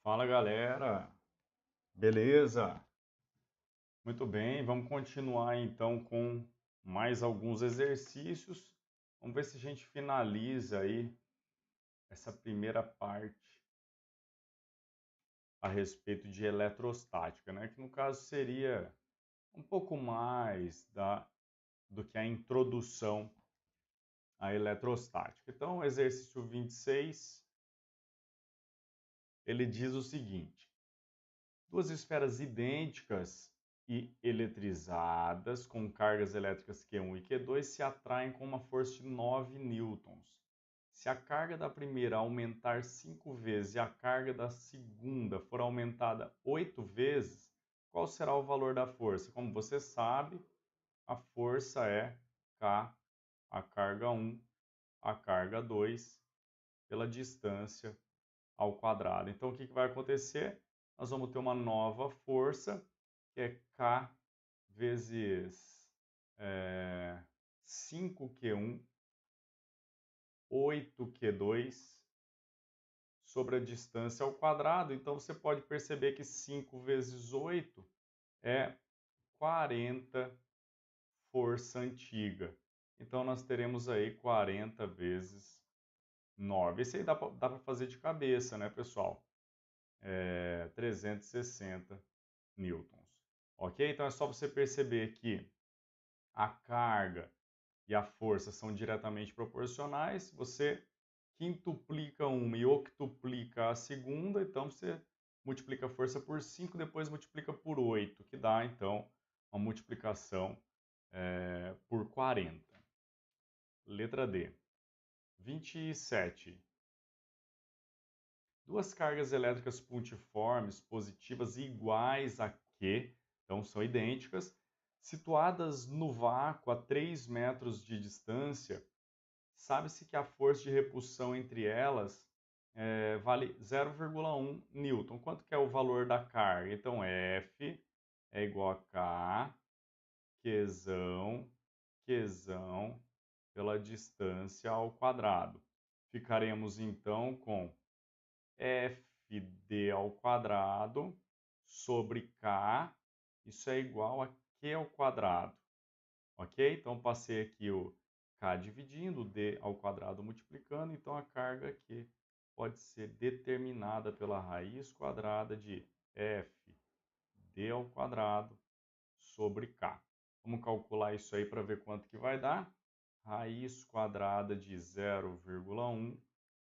Fala galera, beleza? Muito bem, vamos continuar então com mais alguns exercícios. Vamos ver se a gente finaliza aí essa primeira parte a respeito de eletrostática, né? Que no caso seria um pouco mais do que a introdução à eletrostática. Então, o exercício 26, ele diz o seguinte: duas esferas idênticas e eletrizadas com cargas elétricas Q1 e Q2 se atraem com uma força de 9 newtons. Se a carga da primeira aumentar 5 vezes e a carga da segunda for aumentada 8 vezes, qual será o valor da força? Como você sabe, a força é K, a carga 1, a carga 2, pela distância ao quadrado. Então, o que vai acontecer? Nós vamos ter uma nova força, que é K vezes 5Q1, 8Q2, sobre a distância ao quadrado. Então, você pode perceber que 5 vezes 8 é 40 força antiga. Então, nós teremos aí 40 vezes 9. Esse aí dá para fazer de cabeça, né, pessoal? 360 newtons. Ok? Então é só você perceber que a carga e a força são diretamente proporcionais. Você quintuplica uma e octuplica a segunda, então você multiplica a força por 5, depois multiplica por 8, que dá então uma multiplicação por 40. Letra D. 27. Duas cargas elétricas pontiformes positivas iguais a Q, então são idênticas, situadas no vácuo a 3 metros de distância, sabe-se que a força de repulsão entre elas vale 0,1 newton. Quanto que é o valor da carga? Então, F é igual a K, Qzão, Qzão, pela distância ao quadrado. Ficaremos, então, com FD ao quadrado sobre K, isso é igual a Q ao quadrado, ok? Então, passei aqui o K dividindo, o D ao quadrado multiplicando, então a carga aqui pode ser determinada pela raiz quadrada de FD ao quadrado sobre K. Vamos calcular isso aí para ver quanto que vai dar. Raiz quadrada de 0,1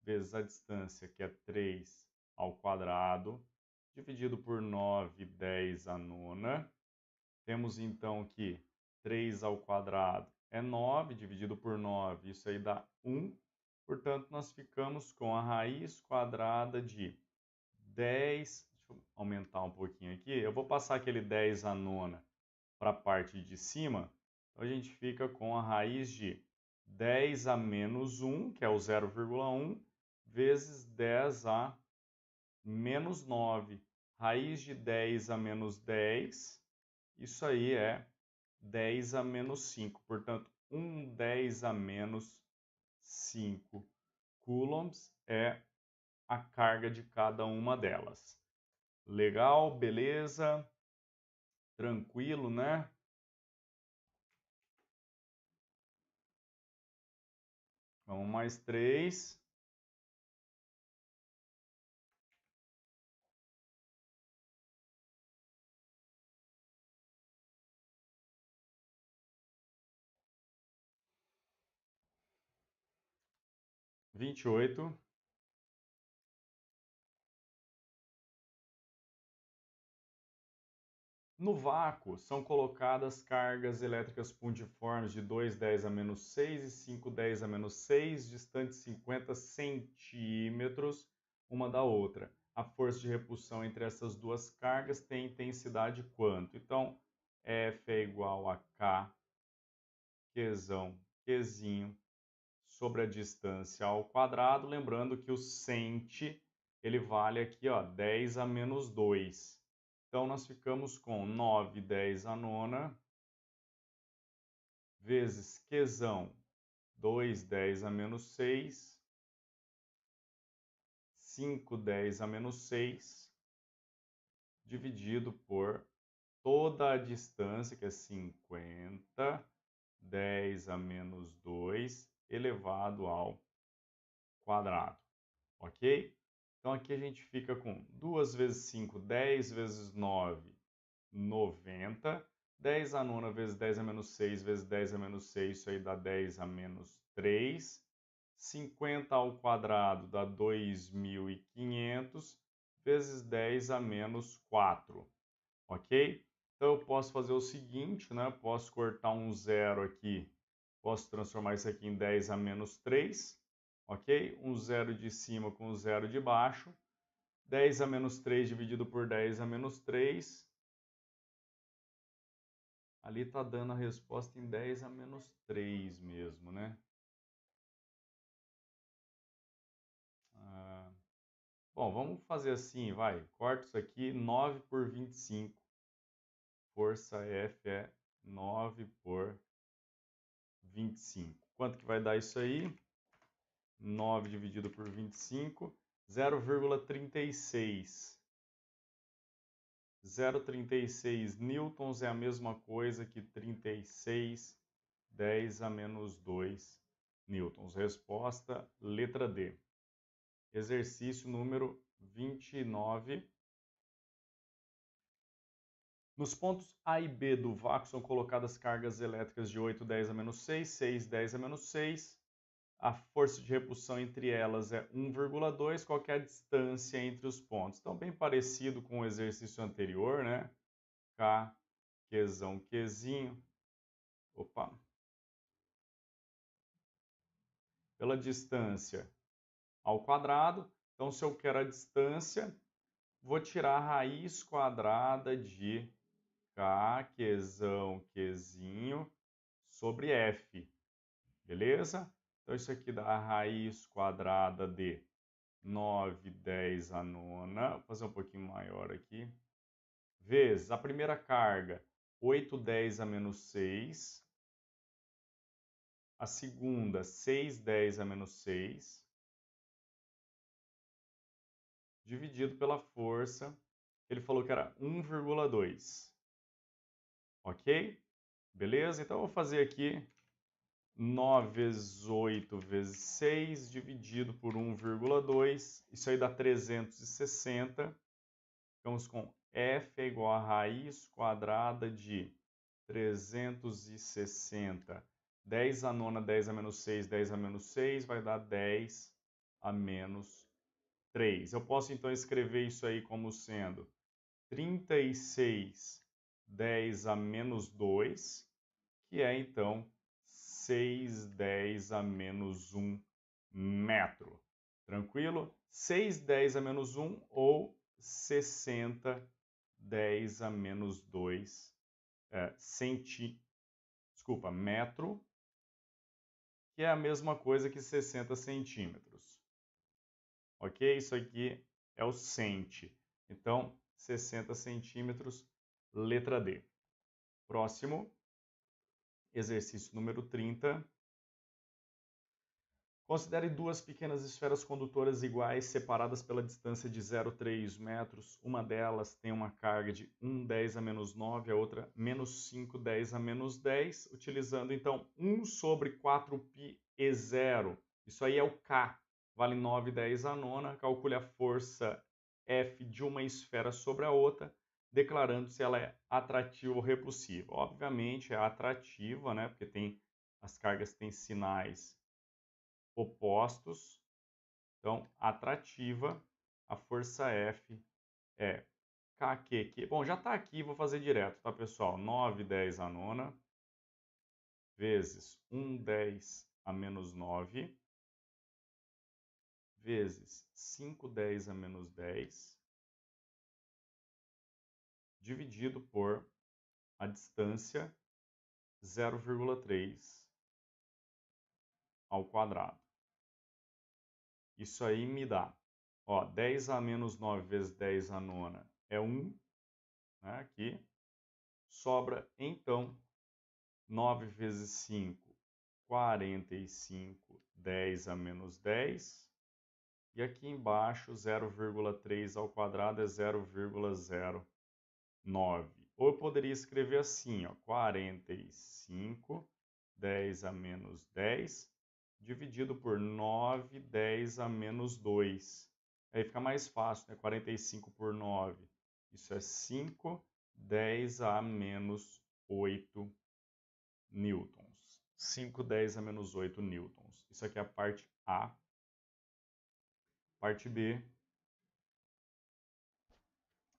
vezes a distância, que é 3 ao quadrado, dividido por 9, 10 a nona. Temos então que 3 ao quadrado é 9, dividido por 9, isso aí dá 1. Portanto, nós ficamos com a raiz quadrada de 10. Deixa eu aumentar um pouquinho aqui. Eu vou passar aquele 10 a nona para a parte de cima. Então, a gente fica com a raiz de 10 a menos 1, que é o 0,1, vezes 10 a menos 9. Raiz de 10 a menos 10, isso aí é 10 a menos 5. Portanto, 10 a menos 5 coulombs é a carga de cada uma delas. Legal, beleza? Tranquilo, né? Vamos mais 3. 28. No vácuo, são colocadas cargas elétricas puntiformes de 2,10 a menos 6 e 5,10 a menos 6, distantes 50 centímetros uma da outra. A força de repulsão entre essas duas cargas tem intensidade quanto? Então, F é igual a K, Qzão, Qzinho, sobre a distância ao quadrado. Lembrando que o centi, ele vale aqui, ó, 10 a menos 2. Então, nós ficamos com 9, 10 a nona, vezes Qzão, 2, 10 a menos 6, 5, 10 a menos 6, dividido por toda a distância, que é 50, 10 a menos 2, elevado ao quadrado, ok? Então, aqui a gente fica com 2 vezes 5, 10 vezes 9, 90. 10 a nona vezes 10 a menos 6 vezes 10 a menos 6, isso aí dá 10 a menos 3. 50 ao quadrado dá 2.500 vezes 10 a menos 4, ok? Então, eu posso fazer o seguinte, né? Posso cortar um zero aqui, posso transformar isso aqui em 10 a menos 3, ok? Um zero de cima com o zero de baixo. 10 a menos 3 dividido por 10 a menos 3. Ali está dando a resposta em 10 a menos 3 mesmo, né? Bom, vamos fazer assim, vai. Corta isso aqui, 9 por 25. Força F é 9 por 25. Quanto que vai dar isso aí? 9 dividido por 25, 0,36. 0,36 newtons é a mesma coisa que 36, 10 a menos 2 newtons. Resposta, letra D. Exercício número 29. Nos pontos A e B do vácuo são colocadas cargas elétricas de 8, 10 a menos 6, 6, 10 a menos 6. A força de repulsão entre elas é 1,2. Qual que é a distância entre os pontos? Então, bem parecido com o exercício anterior, né? K, Qzão, Qzinho. Opa! Pela distância ao quadrado. Então, se eu quero a distância, vou tirar a raiz quadrada de K, Qzão, Qzinho, sobre F. Beleza? Então, isso aqui dá a raiz quadrada de 9, 10 a nona. Vou fazer um pouquinho maior aqui. Vezes a primeira carga, 8, 10 a menos 6. A segunda, 6, 10 a menos 6. Dividido pela força, ele falou que era 1,2. Ok? Beleza? Então, eu vou fazer aqui 9 vezes 8 vezes 6 dividido por 1,2. Isso aí dá 360. Ficamos com F é igual a raiz quadrada de 360. 10 a nona, 10 a menos 6, 10 a menos 6, vai dar 10 a menos 3. Eu posso, então, escrever isso aí como sendo 36, 10 a menos 2, que é, então, 6, 10 a menos 1 metro. Tranquilo? 6, 10 a menos 1 ou 60, 10 a menos 2 metro, que é a mesma coisa que 60 centímetros. Ok? Isso aqui é o centi. Então, 60 centímetros, letra D. Próximo, exercício número 30. Considere duas pequenas esferas condutoras iguais separadas pela distância de 0,3 metros. Uma delas tem uma carga de 1, 10 a menos 9, a outra menos 5, 10 a menos 10, utilizando então 1 sobre 4π E0. Isso aí é o K, vale 9, 10 a nona. Calcule a força F de uma esfera sobre a outra, declarando se ela é atrativa ou repulsiva. Obviamente é atrativa, né? Porque as cargas têm sinais opostos. Então, atrativa, a força F é KQ. Bom, já está aqui, vou fazer direto, tá, pessoal? 9, 10 a nona, vezes 1, 10 a menos 9, vezes 5, 10 a menos 10, dividido por a distância 0,3 ao quadrado. Isso aí me dá, ó, 10 a menos 9 vezes 10 a nona é 1, né, aqui. Sobra, então, 9 vezes 5, 45, 10 a menos 10. E aqui embaixo, 0,3 ao quadrado é 0,09. Ou eu poderia escrever assim, ó, 45, 10 a menos 10, dividido por 9, 10 a menos 2. Aí fica mais fácil, né? 45 por 9, isso é 5, 10 a menos 8 newtons. 5, 10 a menos 8 newtons. Isso aqui é a parte A. Parte B.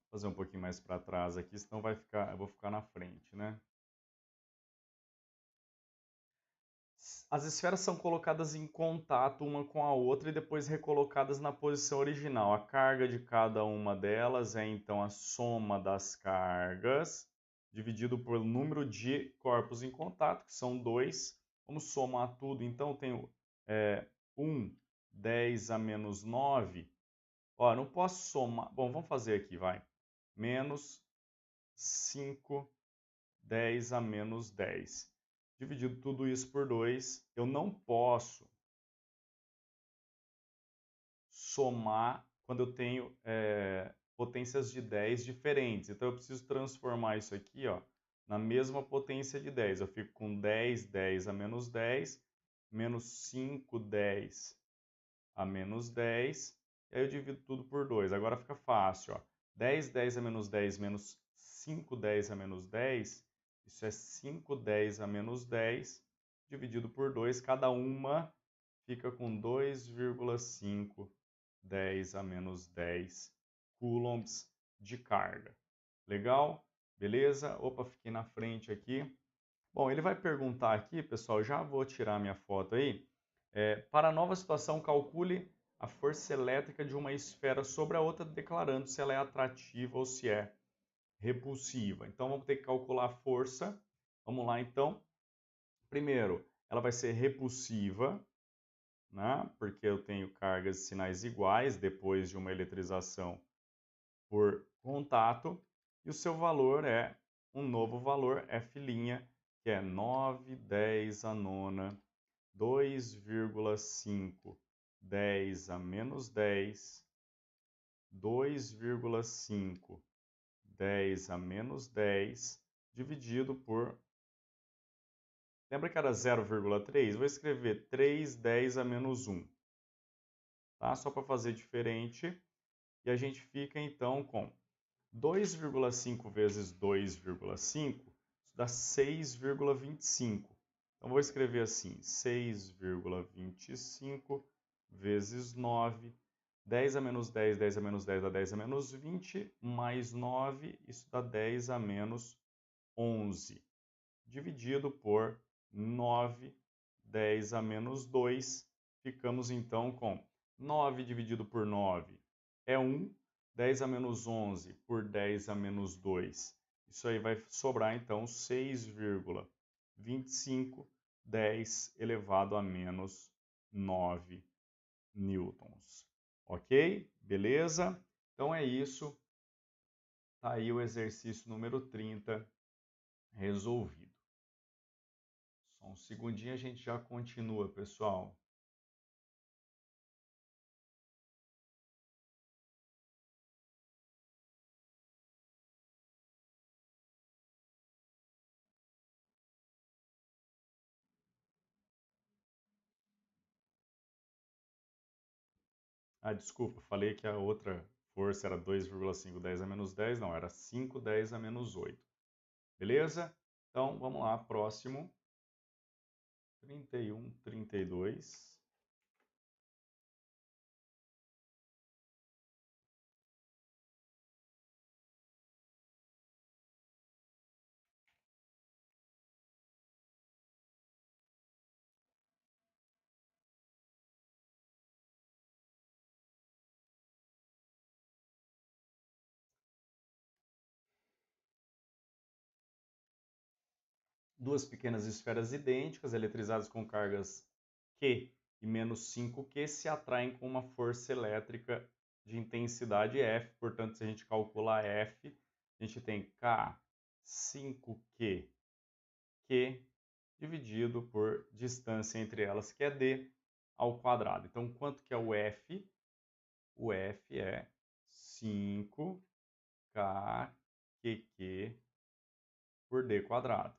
Vou fazer um pouquinho mais para trás aqui, senão eu vou ficar na frente, né? As esferas são colocadas em contato uma com a outra e depois recolocadas na posição original. A carga de cada uma delas é então a soma das cargas dividido pelo número de corpos em contato, que são 2. Vamos somar tudo, então eu tenho 1, 10 a menos 9. Ó, não posso somar. Bom, vamos fazer aqui, vai. Menos 5, 10 a menos 10. Dividido tudo isso por 2, eu não posso somar quando eu tenho potências de 10 diferentes. Então, eu preciso transformar isso aqui, ó, na mesma potência de 10. Eu fico com 10, 10 a menos 10, menos 5, 10 a menos 10. E aí eu divido tudo por 2. Agora fica fácil, ó. 10, 10 a menos 10, menos 5, 10 a menos 10. Isso é 5, 10 a menos 10, dividido por 2. Cada uma fica com 2,5, 10 a menos 10 coulombs de carga. Legal? Beleza? Opa, fiquei na frente aqui. Bom, ele vai perguntar aqui, pessoal, já vou tirar minha foto aí. Para a nova situação, calcule a força elétrica de uma esfera sobre a outra, declarando se ela é atrativa ou se é repulsiva. Então, vamos ter que calcular a força. Vamos lá, então. Primeiro, ela vai ser repulsiva, né? Porque eu tenho cargas e sinais iguais depois de uma eletrização por contato. E o seu valor é um novo valor, F', que é 9, 10 a nona, 2,5, 10 a menos 10, 2,5, 10 a menos 10, dividido por... Lembra que era 0,3? Vou escrever 3, 10 a menos 1. Tá? Só para fazer diferente. E a gente fica, então, com 2,5 vezes 2,5, isso dá 6,25. Então, vou escrever assim, 6,25 vezes 9, 10 a menos 10, 10 a menos 10 dá 10 a menos 20, mais 9, isso dá 10 a menos 11, dividido por 9, 10 a menos 2, ficamos então com 9 dividido por 9 é 1, 10 a menos 11 por 10 a menos 2. Isso aí vai sobrar então 6,25, 10 elevado a menos 9 newtons. Ok? Beleza? Então é isso. Tá aí o exercício número 30 resolvido. Só um segundinho, a gente já continua, pessoal. Ah, desculpa, falei que a outra força era 2,5 10 a menos 10, não, era 5 10 a menos 8. Beleza? Então, vamos lá, próximo. 31, 32. Duas pequenas esferas idênticas, eletrizadas com cargas Q e menos 5Q, se atraem com uma força elétrica de intensidade F. Portanto, se a gente calcular F, a gente tem K 5Q Q dividido por distância entre elas, que é D ao quadrado. Então, quanto que é o F? o F é 5kq por d quadrado.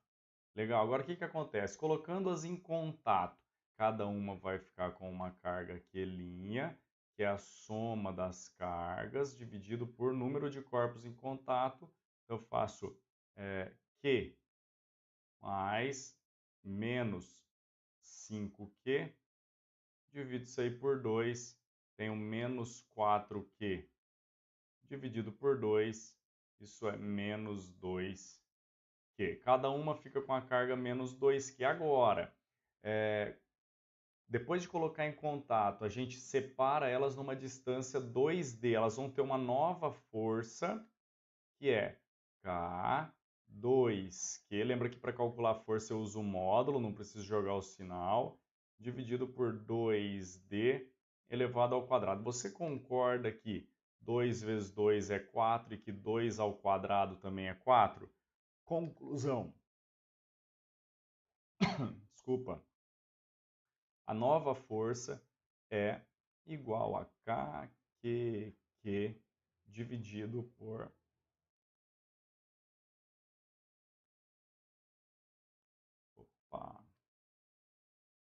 Legal, agora o que acontece? Colocando-as em contato, cada uma vai ficar com uma carga Q', que é a soma das cargas, dividido por número de corpos em contato. Eu faço Q mais menos 5Q, divido isso aí por 2, tenho menos 4Q, dividido por 2, isso é menos 2Q. Cada uma fica com a carga menos 2Q. Agora, depois de colocar em contato, a gente separa elas numa distância 2D. Elas vão ter uma nova força, que é K2Q. Lembra que para calcular a força eu uso o módulo, não preciso jogar o sinal. Dividido por 2D elevado ao quadrado. Você concorda que 2 vezes 2 é 4 e que 2 ao quadrado também é 4? Conclusão. Desculpa. A nova força é igual a KQQ dividido por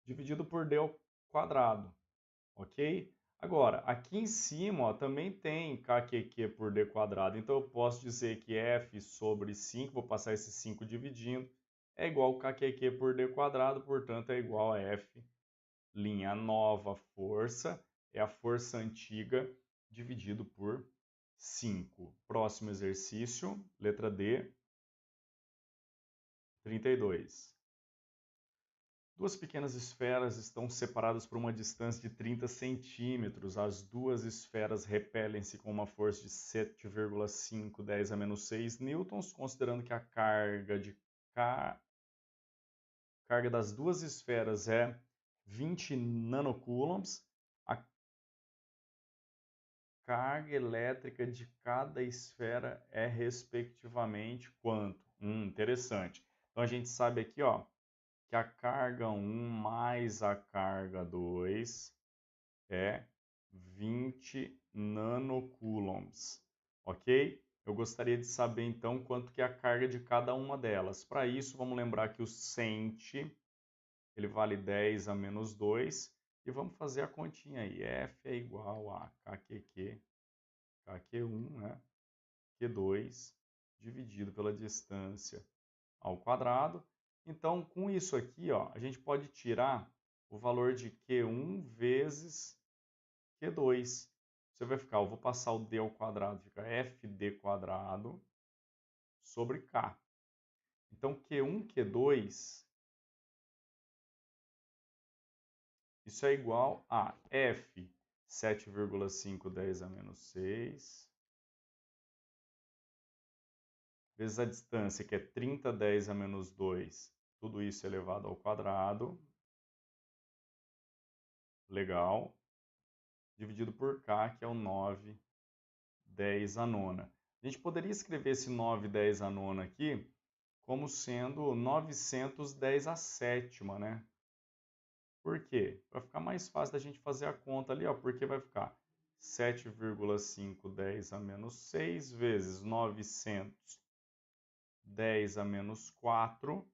dividido por d ao quadrado, ok? Agora, aqui em cima ó, também tem KQQ por d quadrado, então eu posso dizer que F sobre 5, vou passar esse 5 dividindo, é igual a KQQ por d quadrado, portanto é igual a F'. A nova força é a força antiga dividido por 5. Próximo exercício, letra D, 32. Duas pequenas esferas estão separadas por uma distância de 30 centímetros. As duas esferas repelem-se com uma força de 7,5 10 a menos 6 newtons, considerando que a carga das duas esferas é 20 nanocoulombs. A carga elétrica de cada esfera é respectivamente quanto? Interessante. Então a gente sabe aqui, ó, que a carga 1 mais a carga 2 é 20 nanocoulombs, ok? Eu gostaria de saber então quanto que é a carga de cada uma delas. Para isso, vamos lembrar que o cent, ele vale 10 a menos 2, e vamos fazer a continha aí. F é igual a KQQ, KQ1, né? Q2, dividido pela distância ao quadrado. Então, com isso aqui, ó, a gente pode tirar o valor de Q1 vezes Q2. Você vai ficar, eu vou passar o d ao quadrado, fica FD quadrado sobre K. Então, Q1, Q2, isso é igual a F 7,5 10 a menos 6, vezes a distância, que é 30 10 a menos 2, tudo isso elevado ao quadrado. Legal. Dividido por K, que é o 9 10 a nona. A gente poderia escrever esse 9 10 a nona aqui como sendo 910 a sétima, né? Por quê? Vai ficar mais fácil da gente fazer a conta ali, ó, porque vai ficar 7,5 10 a menos 6 vezes 910 a menos 4,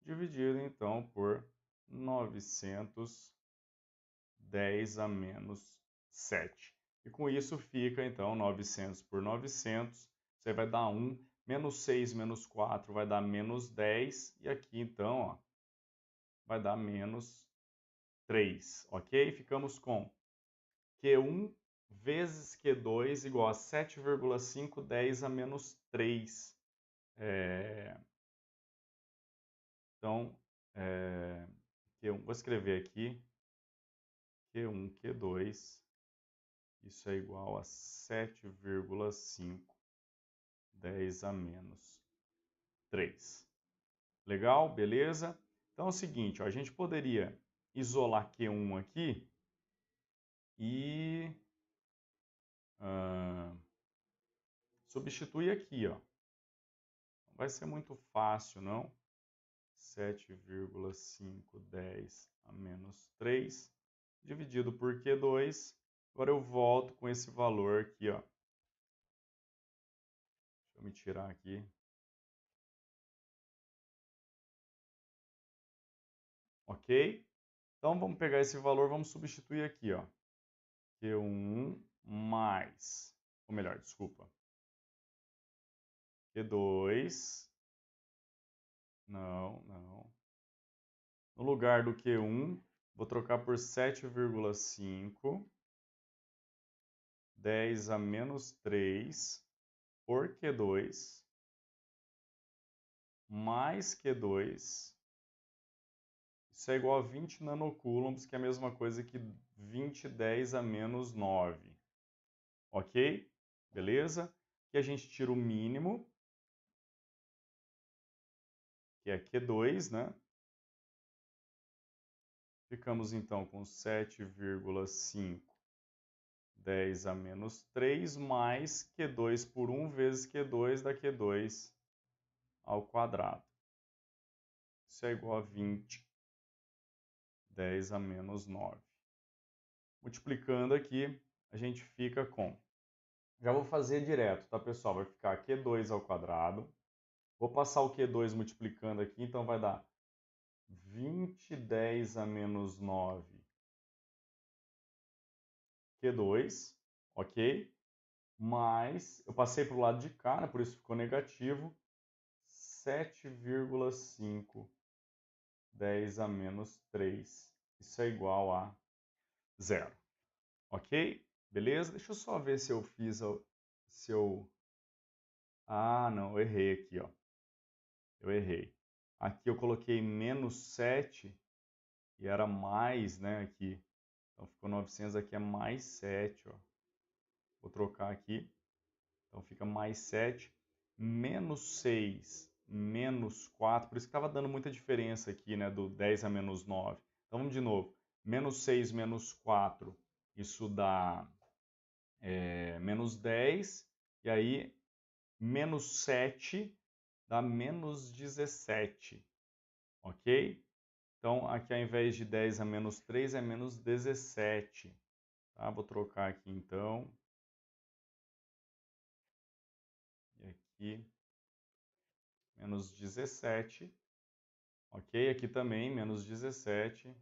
dividido então por 910 a menos 7. E com isso fica então 900 por 900, você vai dar 1, menos 6 menos 4 vai dar menos 10, e aqui então ó, vai dar menos 3, ok? Ficamos com Q1 vezes Q2 igual a 7,5 10 a menos 3. Então, Q1, vou escrever aqui, Q1, Q2, isso é igual a 7,5 10 a menos 3. Legal? Beleza? Então é o seguinte, ó, a gente poderia isolar Q1 aqui e substituir aqui, ó. Não vai ser muito fácil, não. 7,5 10 a menos 3, dividido por Q2, Agora eu volto com esse valor aqui, ó. Deixa eu me tirar aqui. Ok? Então, vamos pegar esse valor, vamos substituir aqui, ó. Q1 mais, ou melhor, desculpa. Q2, não. No lugar do Q1, vou trocar por 7,5, 10 a menos 3, por Q2, mais Q2, isso é igual a 20 nanocoulombs, que é a mesma coisa que 20 10 a menos 9. Ok? Beleza? E a gente tira o mínimo, que é Q2, né? Ficamos então com 7,5, 10 a menos 3, mais Q2 por 1 vezes Q2 dá Q2 ao quadrado. Isso é igual a 20, 10 a menos 9. Multiplicando aqui, a gente fica com... Já vou fazer direto, tá, pessoal? Vai ficar Q2 ao quadrado. Vou passar o Q2 multiplicando aqui, então vai dar 20, 10 a menos 9, Q2, ok? Mais, eu passei para o lado de cá, né, por isso ficou negativo, 7,5, 10 a menos 3. Isso é igual a 0. Ok? Beleza? Deixa eu só ver se eu fiz... Ah, não, eu errei aqui, ó. Eu errei. Aqui eu coloquei menos 7 e era mais, né, aqui. Então ficou 900, aqui é mais 7, ó. Vou trocar aqui. Então fica mais 7, menos 6, menos 4. Por isso que estava dando muita diferença aqui, né, do 10 a menos 9. Então vamos de novo. Menos 6, menos 4, isso dá menos 10. E aí, menos 7 dá menos 17. Ok? Então, aqui ao invés de 10 a menos 3, é menos 17. Tá? Vou trocar aqui então. E aqui, menos 17. Ok? Aqui também, menos 17.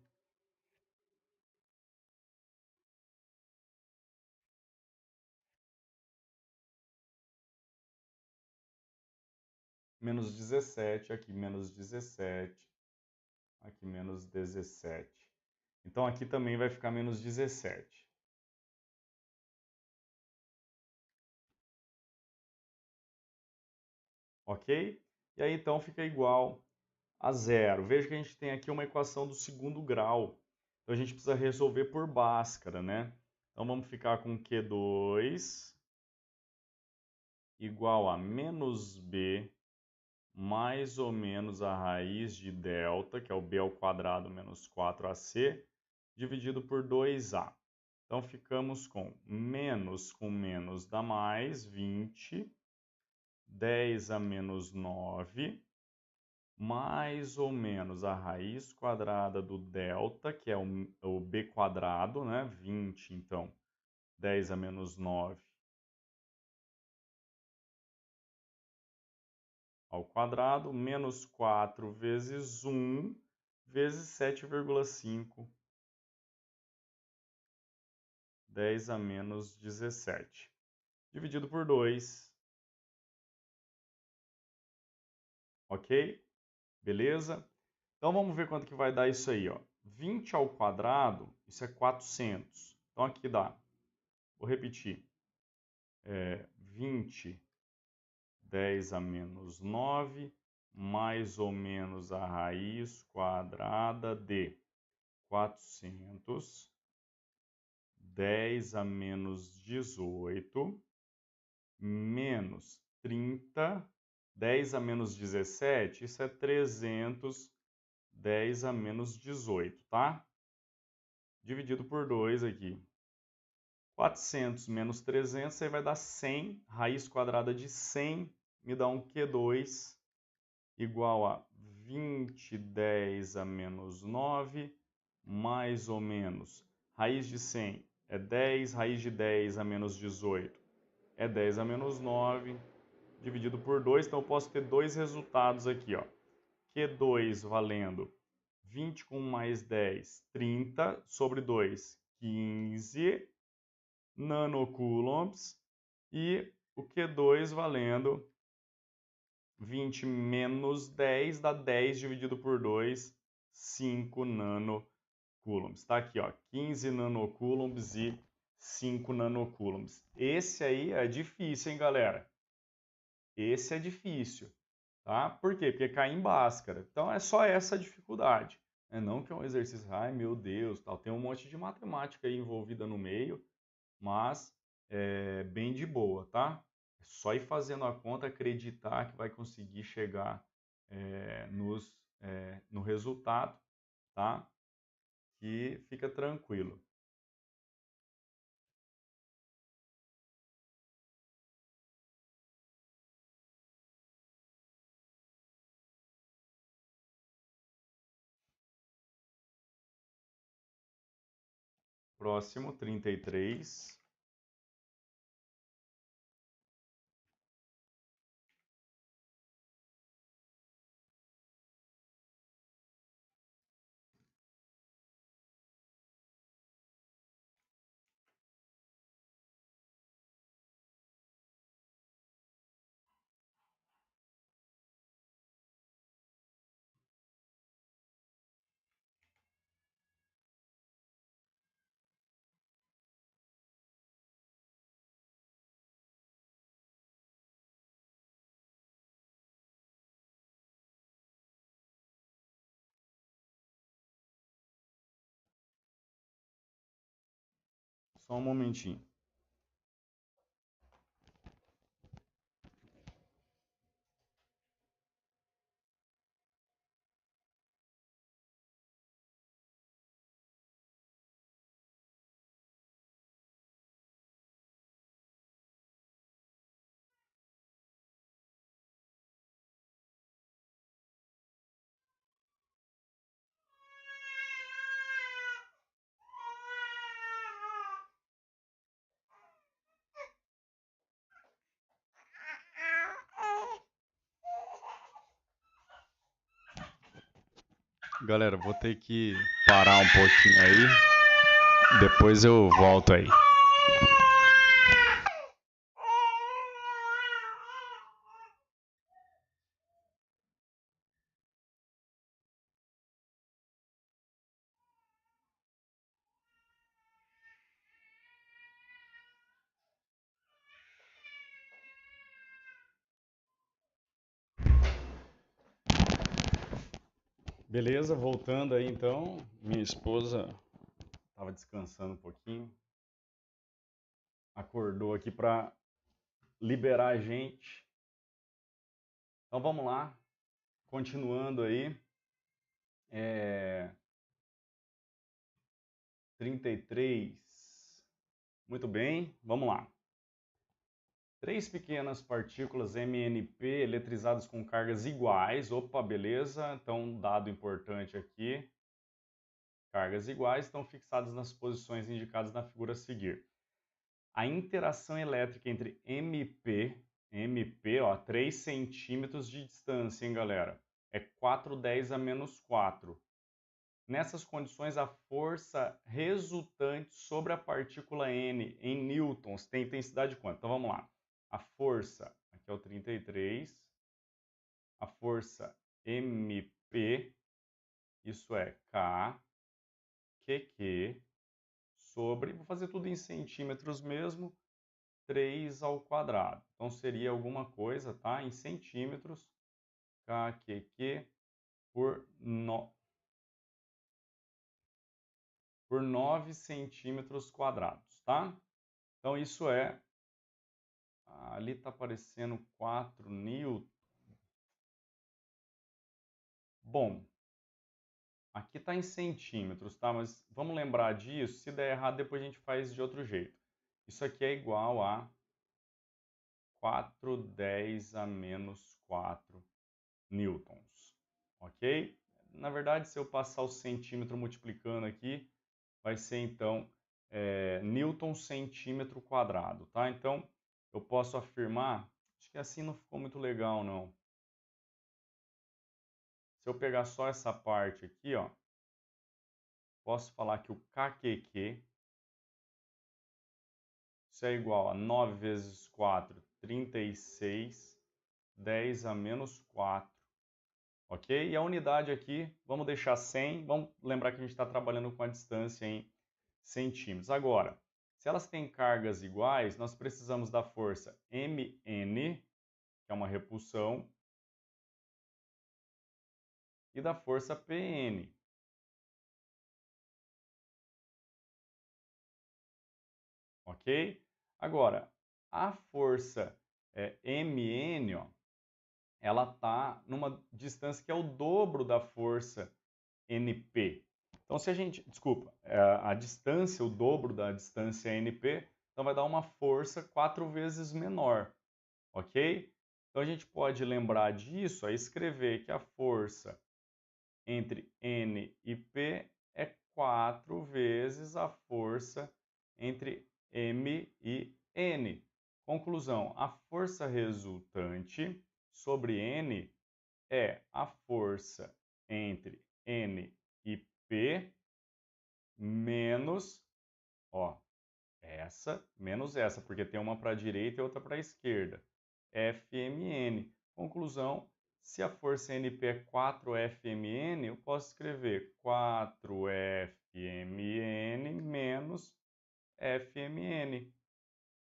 Menos 17, aqui menos 17. Aqui menos 17. Então, aqui também vai ficar menos 17. Ok? E aí, então, fica igual a 0. Veja que a gente tem aqui uma equação do segundo grau. Então, a gente precisa resolver por Bhaskara, né? Então, vamos ficar com Q2 igual a menos B mais ou menos a raiz de delta, que é o B ao quadrado menos 4AC, dividido por 2A. Então, ficamos com menos dá mais, 20, 10 a menos 9, mais ou menos a raiz quadrada do delta, que é o B quadrado, né? 20, então, 10 a menos 9 ao quadrado, menos 4 vezes 1, vezes 7,5, 10 a menos 17, dividido por 2. Ok? Beleza? Então, vamos ver quanto que vai dar isso aí, ó. 20 ao quadrado, isso é 400. Então, aqui dá, vou repetir, 20, 10 a menos 9, mais ou menos a raiz quadrada de 400, 10 a menos 18, menos 30, 10 a menos 17, isso é 300, 10 a menos 18, tá? Dividido por 2 aqui. 400 menos 300, aí vai dar 100. Raiz quadrada de 100 me dá um Q2 igual a 20, 10 a menos 9, mais ou menos. Raiz de 100 é 10, raiz de 10 a menos 18 é 10 a menos 9, dividido por 2, então eu posso ter dois resultados aqui, ó. Q2 valendo 20 com mais 10, 30, sobre 2, 15 nanocoulombs, e o Q2 valendo 20 menos 10 dá 10 dividido por 2, 5 nanocoulombs. Tá aqui, ó, 15 nanocoulombs e 5 nanocoulombs. Esse aí é difícil, hein, galera? Esse é difícil, tá? Por quê? Porque cai em Bhaskara. Então é só essa dificuldade. É não que é um exercício, ai meu Deus, tal. Tem um monte de matemática aí envolvida no meio, mas é bem de boa, tá? É só ir fazendo a conta, acreditar que vai conseguir chegar no resultado, tá? Que fica tranquilo. Próximo, 33. Só um momentinho. Galera, vou ter que parar um pouquinho aí. Depois eu volto aí. Beleza, voltando aí então. Minha esposa estava descansando um pouquinho. Acordou aqui para liberar a gente. Então vamos lá. Continuando aí. 33. Muito bem, vamos lá. 3 pequenas partículas MNP eletrizadas com cargas iguais. Opa, beleza. Então, um dado importante aqui. Cargas iguais estão fixadas nas posições indicadas na figura a seguir. A interação elétrica entre MP, ó, 3 centímetros de distância, hein, galera? É 410 a menos 4. Nessas condições, a força resultante sobre a partícula N em newtons tem intensidade de quanto? Então, vamos lá. A força, aqui é o 33, a força MP, isso é K, QQ, sobre, vou fazer tudo em centímetros mesmo, 3 ao quadrado. Então, seria alguma coisa, tá? Em centímetros, KQQ por 9 centímetros quadrados, tá? Então, isso é... Ali está aparecendo 4 newton. Bom, aqui está em centímetros, tá? Mas vamos lembrar disso. Se der errado, depois a gente faz de outro jeito. Isso aqui é igual a 410 a menos 4 newtons, ok? Na verdade, se eu passar o centímetro multiplicando aqui, vai ser então newton centímetro quadrado, tá? Então, eu posso afirmar, acho que assim não ficou muito legal, não. Se eu pegar só essa parte aqui, ó, posso falar que o KQQ, isso é igual a 9 vezes 4, 36, 10 a menos 4. Ok? E a unidade aqui, vamos deixar 100. Vamos lembrar que a gente está trabalhando com a distância em centímetros. Agora, se elas têm cargas iguais, nós precisamos da força Mn, que é uma repulsão, e da força Pn. Ok? Agora, a força Mn, ó, ela está numa distância que é o dobro da força NP. Então, se a gente, desculpa, a distância, o dobro da distância NP, então vai dar uma força 4 vezes menor, ok? Então, a gente pode lembrar disso, a escrever que a força entre N e P é 4 vezes a força entre M e N. Conclusão, a força resultante sobre N é a força entre N e P menos, ó, essa menos essa, porque tem uma para a direita e outra para a esquerda. FMN. Conclusão, se a força NP é 4FMN, eu posso escrever 4FMN menos FMN.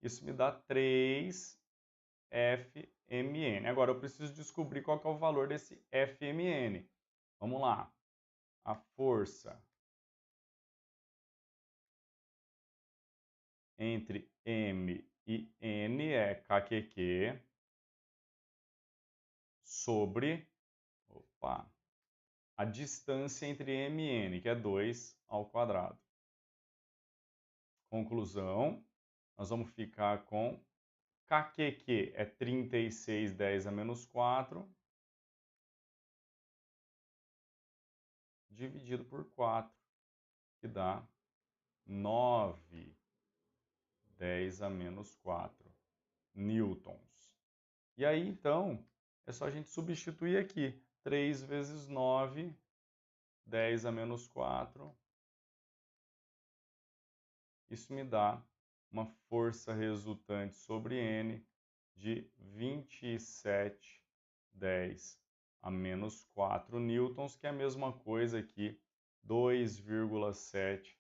Isso me dá 3FMN. Agora, eu preciso descobrir qual que é o valor desse FMN. Vamos lá. A força entre M e N é KQQ sobre a distância entre M e N, que é 2 ao quadrado. Conclusão, nós vamos ficar com KQQ é 36, 10 a menos 4, dividido por 4, que dá 9, 10 a menos 4 newtons. E aí, então, é só a gente substituir aqui. 3 vezes 9, 10 a menos 4. Isso me dá uma força resultante sobre N de 27, 10 a menos 4 newtons, que é a mesma coisa aqui, 2,7,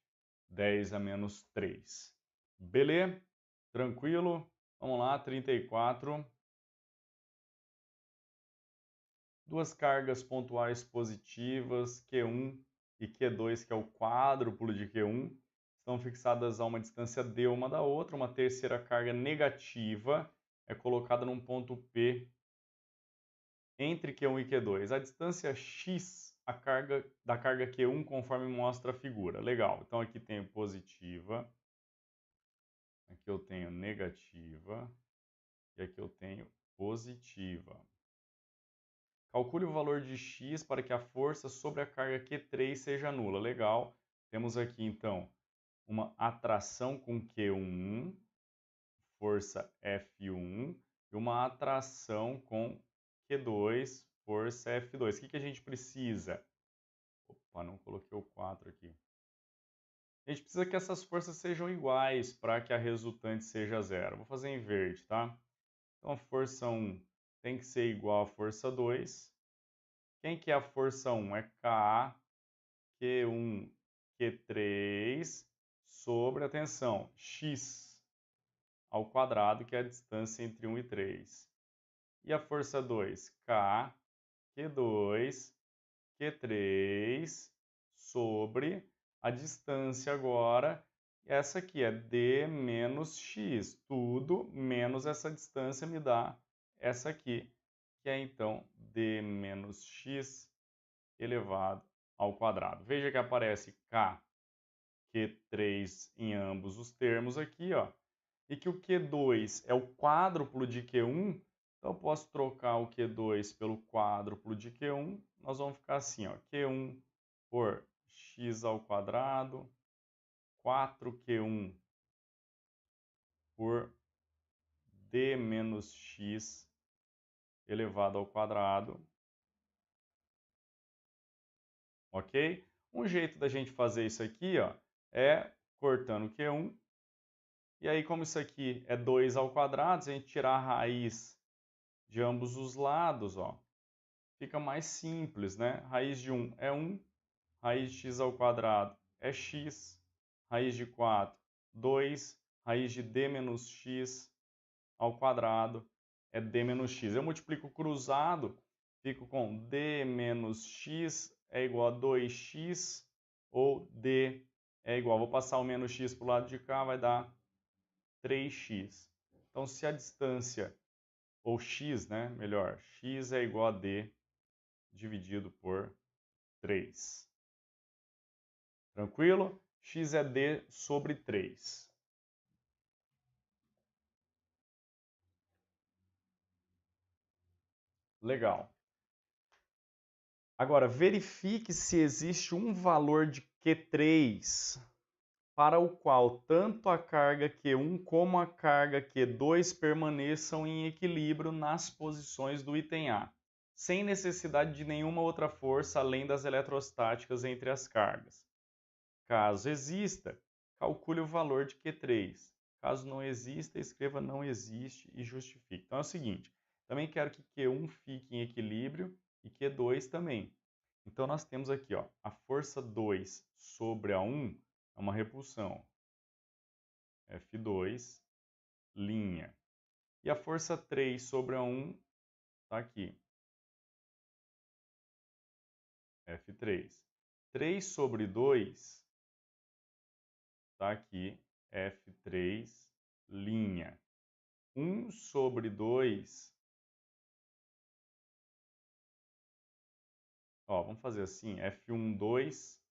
10 a menos 3. Beleza? Tranquilo? Vamos lá, 34. Duas cargas pontuais positivas, Q1 e Q2, que é o quádruplo de Q1, estão fixadas a uma distância d uma da outra. Uma terceira carga negativa é colocada num ponto P entre Q1 e Q2. A distância x da carga Q1, conforme mostra a figura. Legal, então aqui tenho positiva, aqui eu tenho negativa e aqui eu tenho positiva. Calcule o valor de x para que a força sobre a carga Q3 seja nula. Legal. Temos aqui, então, uma atração com Q1, força F1, e uma atração com Q2, força F2. O que a gente precisa? Opa, não coloquei o 4 aqui. A gente precisa que essas forças sejam iguais para que a resultante seja zero. Vou fazer em verde, tá? Então, a força 1 tem que ser igual à força 2. Quem que é a força 1? É K, Q1, Q3, sobre, atenção, x ao quadrado, que é a distância entre 1 e 3. E a força 2? K, Q2, Q3, sobre a distância agora, essa aqui é d menos x. Tudo menos essa distância me dá essa aqui, que é então d menos x elevado ao quadrado. Veja que aparece K, Q3 em ambos os termos aqui, ó, e que o Q2 é o quádruplo de Q1, então eu posso trocar o Q2 pelo quádruplo de Q1, nós vamos ficar assim, ó, Q1 por x ao quadrado, 4q1 por d menos x elevado ao quadrado. Ok? Um jeito da gente fazer isso aqui, ó, é cortando Q1. E aí, como isso aqui é 2 ao quadrado, se a gente tirar a raiz de ambos os lados, ó, fica mais simples, né? Raiz de 1 é 1, raiz de x ao quadrado é x, raiz de 4, 2, raiz de d menos x ao quadrado é d menos x. Eu multiplico cruzado, fico com d menos x é igual a 2x, ou d é igual, vou passar o menos x para o lado de cá, vai dar 3x. Então, se a distância, ou x, né, melhor, x é igual a d dividido por 3. Tranquilo? X é d sobre 3. Legal. Agora, verifique se existe um valor de Q3 para o qual tanto a carga Q1 como a carga Q2 permaneçam em equilíbrio nas posições do item A, sem necessidade de nenhuma outra força além das eletrostáticas entre as cargas. Caso exista, calcule o valor de Q3. Caso não exista, escreva não existe e justifique. Então é o seguinte, também quero que Q1 fique em equilíbrio e Q2 também. Então nós temos aqui, ó, a força 2 sobre a 1 é uma repulsão. F2, linha. E a força 3 sobre a 1 está aqui. F3. 3 sobre 2 está aqui. F3, linha. 1 sobre 2. Ó, vamos fazer assim, F1, 2,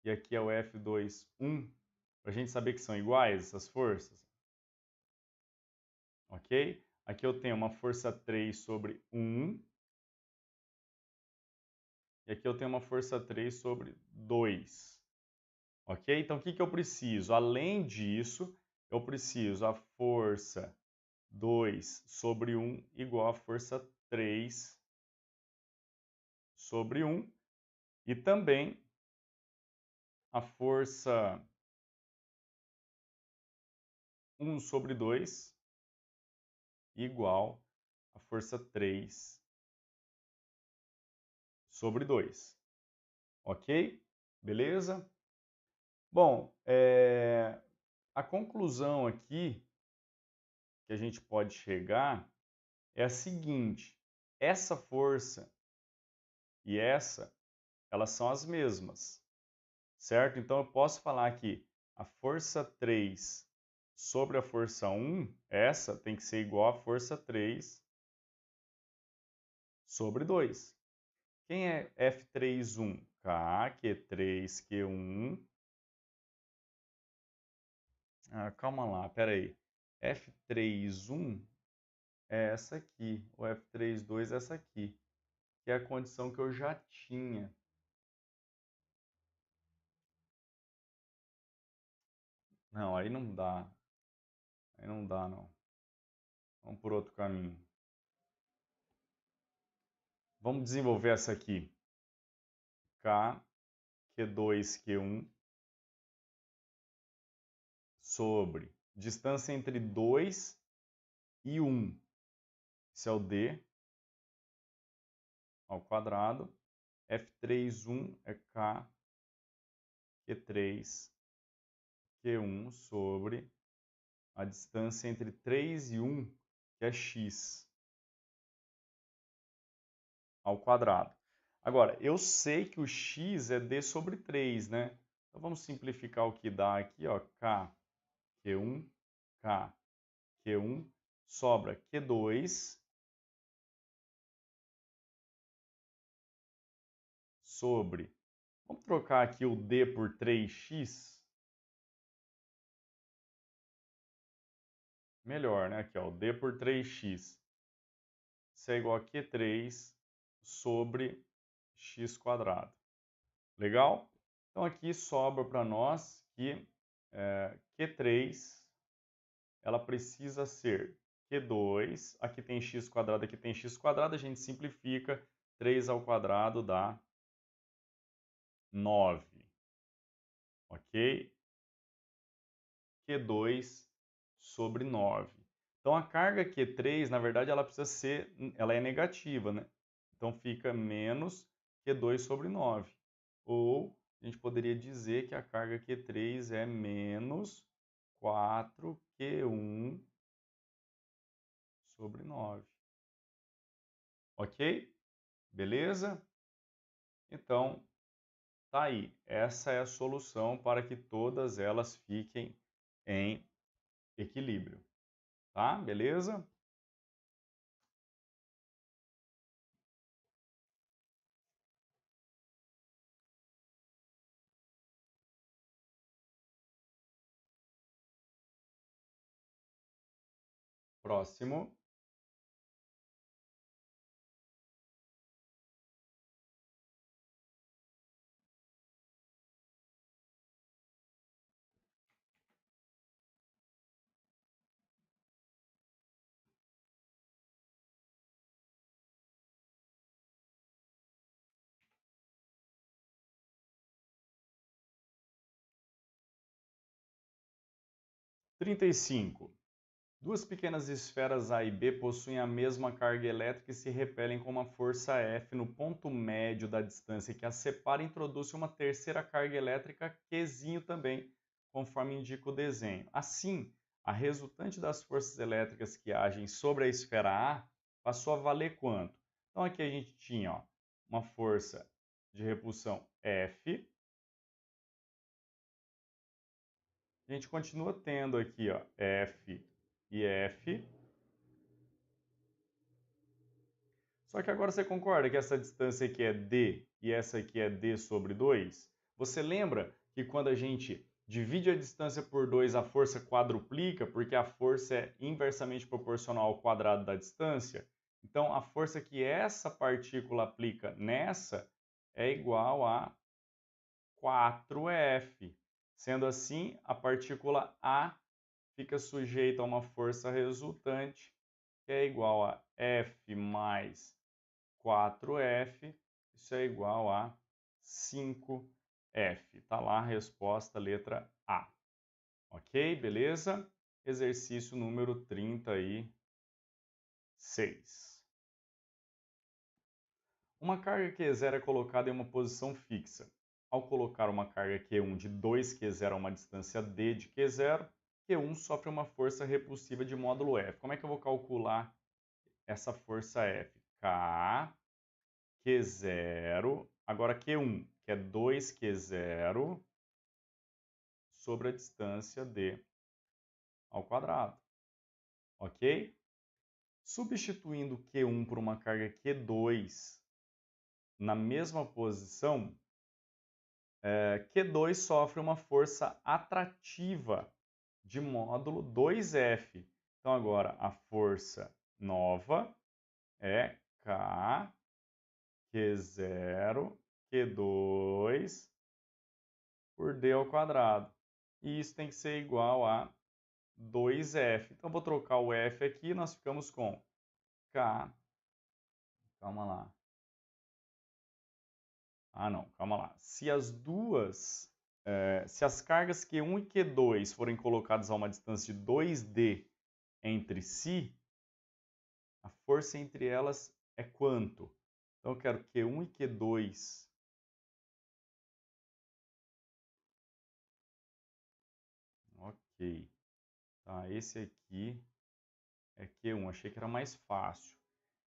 e aqui é o F2, 1, para a gente saber que são iguais essas forças. Ok? Aqui eu tenho uma força 3 sobre 1, e aqui eu tenho uma força 3 sobre 2. Ok? Então, o que eu preciso? Além disso, eu preciso a força 2 sobre 1 igual a força 3 sobre 1, e também a força 1 sobre 2 igual a força 3 sobre 2. Ok? Beleza? Bom, a conclusão aqui que a gente pode chegar é a seguinte: essa força e essa, elas são as mesmas, certo? Então eu posso falar que a força 3 sobre a força 1, essa tem que ser igual à força 3 sobre 2. Quem é F31? K, Q3, Q1. Calma lá, peraí. F31 é essa aqui, o F32 é essa aqui, que é a condição que eu já tinha. Não, aí não dá. Aí não dá, não. Vamos por outro caminho. Vamos desenvolver essa aqui. K, Q2, Q1 sobre distância entre 2 e 1. Isso é o D ao quadrado. F31 é K, Q3, Q1 sobre a distância entre 3 e 1, que é x ao quadrado. Agora, eu sei que o x é d sobre 3, né? Então, vamos simplificar o que dá aqui, ó, k, q1, k, q1, sobra q2 sobre... Vamos trocar aqui o d por 3x? Melhor, né? Aqui, ó, o d por 3x. Isso é igual a q3 sobre x². Legal? Então, aqui sobra para nós que Q3, ela precisa ser Q2, aqui tem x quadrado, aqui tem x quadrado, a gente simplifica, 3 ao quadrado dá 9, ok? Q2 sobre 9. Então, a carga Q3, na verdade, ela precisa ser, ela é negativa, né? Então, fica menos Q2 sobre 9. Ou, a gente poderia dizer que a carga Q3 é menos 4Q1 sobre 9. Ok? Beleza? Então, tá aí. Essa é a solução para que todas elas fiquem em equilíbrio. Tá? Beleza? Próximo. Trinta e cinco. Duas pequenas esferas A e B possuem a mesma carga elétrica e se repelem com uma força F no ponto médio da distância que as separa e introduz uma terceira carga elétrica Qzinho também, conforme indica o desenho. Assim, a resultante das forças elétricas que agem sobre a esfera A passou a valer quanto? Então aqui a gente tinha uma força de repulsão F. A gente continua tendo aqui F e F. Só que agora você concorda que essa distância aqui é d e essa aqui é d sobre 2? Você lembra que quando a gente divide a distância por 2, a força quadruplica, porque a força é inversamente proporcional ao quadrado da distância? Então, a força que essa partícula aplica nessa é igual a 4F. Sendo assim, a partícula A fica sujeita a uma força resultante, que é igual a F mais 4F, isso é igual a 5F. Está lá a resposta, letra A. Ok? Beleza? Exercício número 36. Uma carga Q0 é colocada em uma posição fixa. Ao colocar uma carga Q1 de 2Q0 a uma distância d de Q0, Q1 sofre uma força repulsiva de módulo F. Como é que eu vou calcular essa força F? K Q0, agora Q1, que é 2Q0 sobre a distância d ao quadrado. Ok? Substituindo Q1 por uma carga Q2 na mesma posição, Q2 sofre uma força atrativa de módulo 2F. Então, agora, a força nova é K Q0 Q2 por d ao quadrado. E isso tem que ser igual a 2F. Então, vou trocar o F aqui, nós ficamos com K. Calma lá. Ah, não, calma lá. Se as duas, se as cargas Q1 e Q2 forem colocadas a uma distância de 2D entre si, a força entre elas é quanto? Então, eu quero Q1 e Q2. Ok. Tá, esse aqui é Q1. Achei que era mais fácil.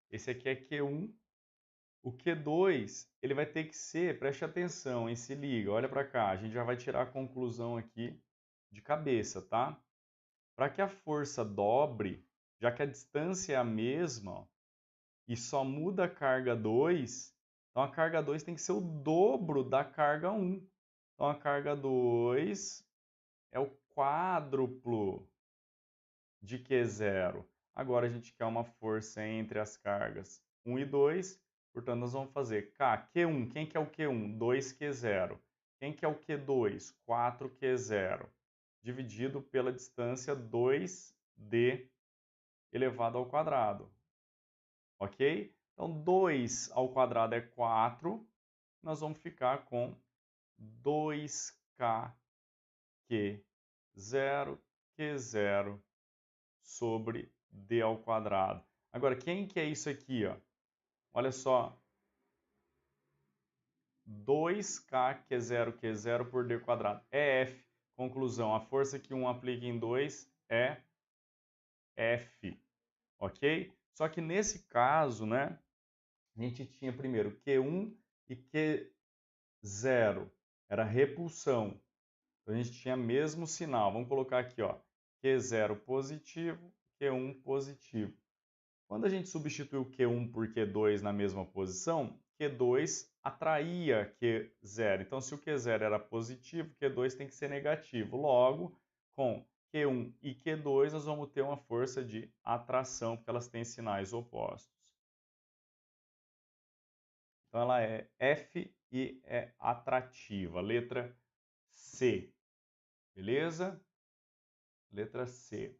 Esse aqui é Q1. O Q2, ele vai ter que ser, preste atenção, hein? Se liga, olha para cá. A gente já vai tirar a conclusão aqui de cabeça, tá? Para que a força dobre, já que a distância é a mesma, ó, e só muda a carga 2, então a carga 2 tem que ser o dobro da carga 1. Então a carga 2 é o quádruplo de Q0. Agora a gente quer uma força entre as cargas 1 e 2, portanto nós vamos fazer K, Q1, quem que é o Q1? 2Q0. Quem que é o Q2? 4Q0. dividido pela distância 2d elevado ao quadrado. Ok? Então, 2 ao quadrado é 4. Nós vamos ficar com 2kq0, q0 sobre d ao quadrado. Agora, quem que é isso aqui? Ó? Olha só. 2k q0 por d quadrado é F. Conclusão, a força que 1 aplica em 2 é F. Ok? Só que nesse caso, né, a gente tinha primeiro Q1 e Q0. Era repulsão. Então, a gente tinha mesmo sinal. Vamos colocar aqui, ó, Q0 positivo, Q1 positivo. Quando a gente substituiu Q1 por Q2 na mesma posição, Q2 atraía Q0. Então, se o Q0 era positivo, Q2 tem que ser negativo. Logo, com Q1 e Q2, nós vamos ter uma força de atração, porque elas têm sinais opostos. Então, ela é F e é atrativa. Letra C. Beleza? Letra C.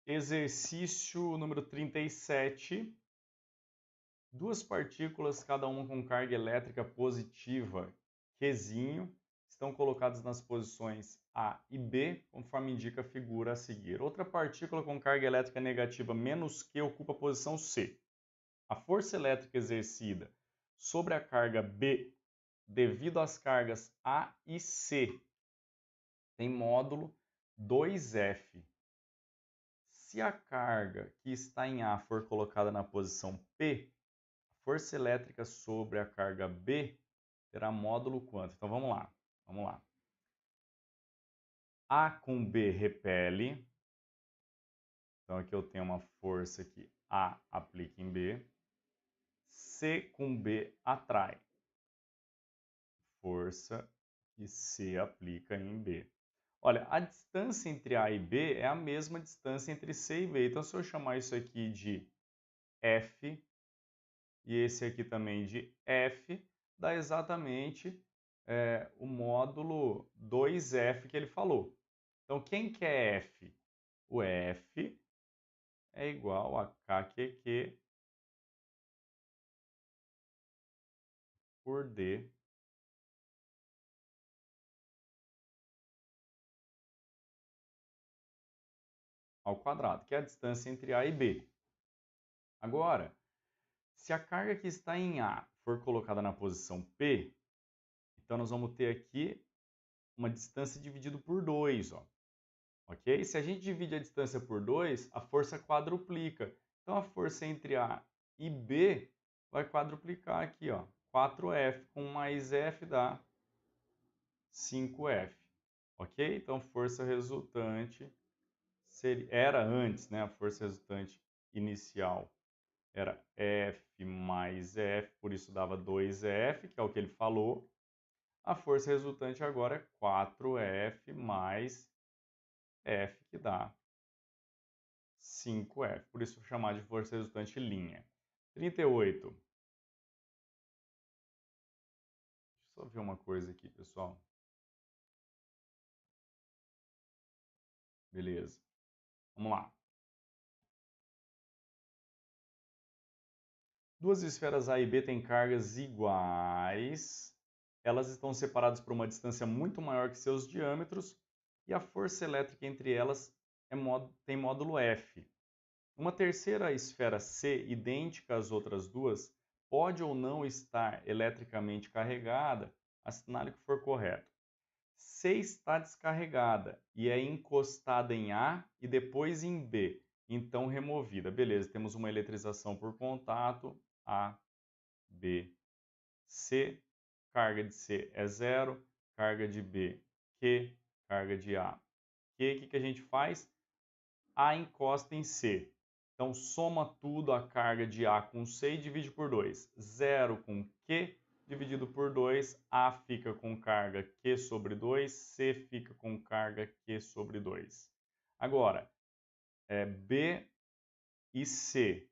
Exercício número 37. Duas partículas, cada uma com carga elétrica positiva, Qzinho, estão colocadas nas posições A e B, conforme indica a figura a seguir. Outra partícula com carga elétrica negativa menos Q ocupa a posição C. A força elétrica exercida sobre a carga B, devido às cargas A e C, tem módulo 2F. Se a carga que está em A for colocada na posição P, a força elétrica sobre a carga B terá módulo quanto? Então vamos lá. Vamos lá. A com B repele. Então aqui eu tenho uma força que A aplica em B. C com B atrai. Força que C aplica em B. Olha, a distância entre A e B é a mesma distância entre C e B. Então, se eu chamar isso aqui de F e esse aqui também de F, dá exatamente o módulo 2F que ele falou. Então, quem que é F? O F é igual a KQQ por D ao quadrado, que é a distância entre A e B. Agora, se a carga que está em A for colocada na posição P, então nós vamos ter aqui uma distância dividido por 2, ó. Ok? Se a gente divide a distância por 2, a força quadruplica. Então, a força entre A e B vai quadruplicar aqui, ó. 4F com mais F dá 5F. Ok? Então, força resultante era antes, né? A força resultante inicial era F mais F, por isso dava 2F, que é o que ele falou. A força resultante agora é 4F mais F, que dá 5F. Por isso, vou chamar de força resultante linha. 38. Deixa eu só ver uma coisa aqui, pessoal. Beleza. Vamos lá. Duas esferas A e B têm cargas iguais. Elas estão separadas por uma distância muito maior que seus diâmetros e a força elétrica entre elas tem módulo F. Uma terceira esfera C, idêntica às outras duas, pode ou não estar eletricamente carregada, assinale o que for correto. C está descarregada e é encostada em A e depois em B, então removida. Beleza, temos uma eletrização por contato, A, B, C, carga de C é 0, carga de B, Q, carga de A, Q. O que a gente faz? A encosta em C. Então, soma tudo a carga de A com C e divide por 2. 0 com Q dividido por 2, A fica com carga Q sobre 2, C fica com carga Q sobre 2. Agora, B e C.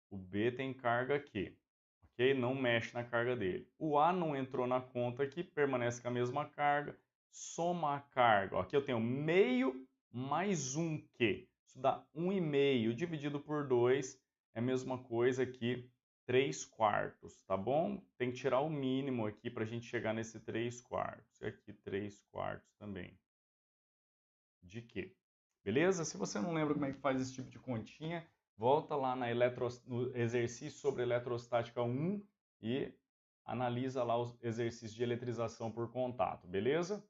O B tem carga Q, ok? Não mexe na carga dele. O A não entrou na conta aqui, permanece com a mesma carga. Soma a carga. Ó, aqui eu tenho meio mais 1 Q. Isso dá 1,5 dividido por 2. É a mesma coisa que 3/4, tá bom? Tem que tirar o mínimo aqui para a gente chegar nesse 3/4. E aqui 3/4 também. De Q. Beleza? Se você não lembra como é que faz esse tipo de continha, volta lá no exercício sobre eletrostática 1 e analisa lá os exercícios de eletrização por contato, beleza?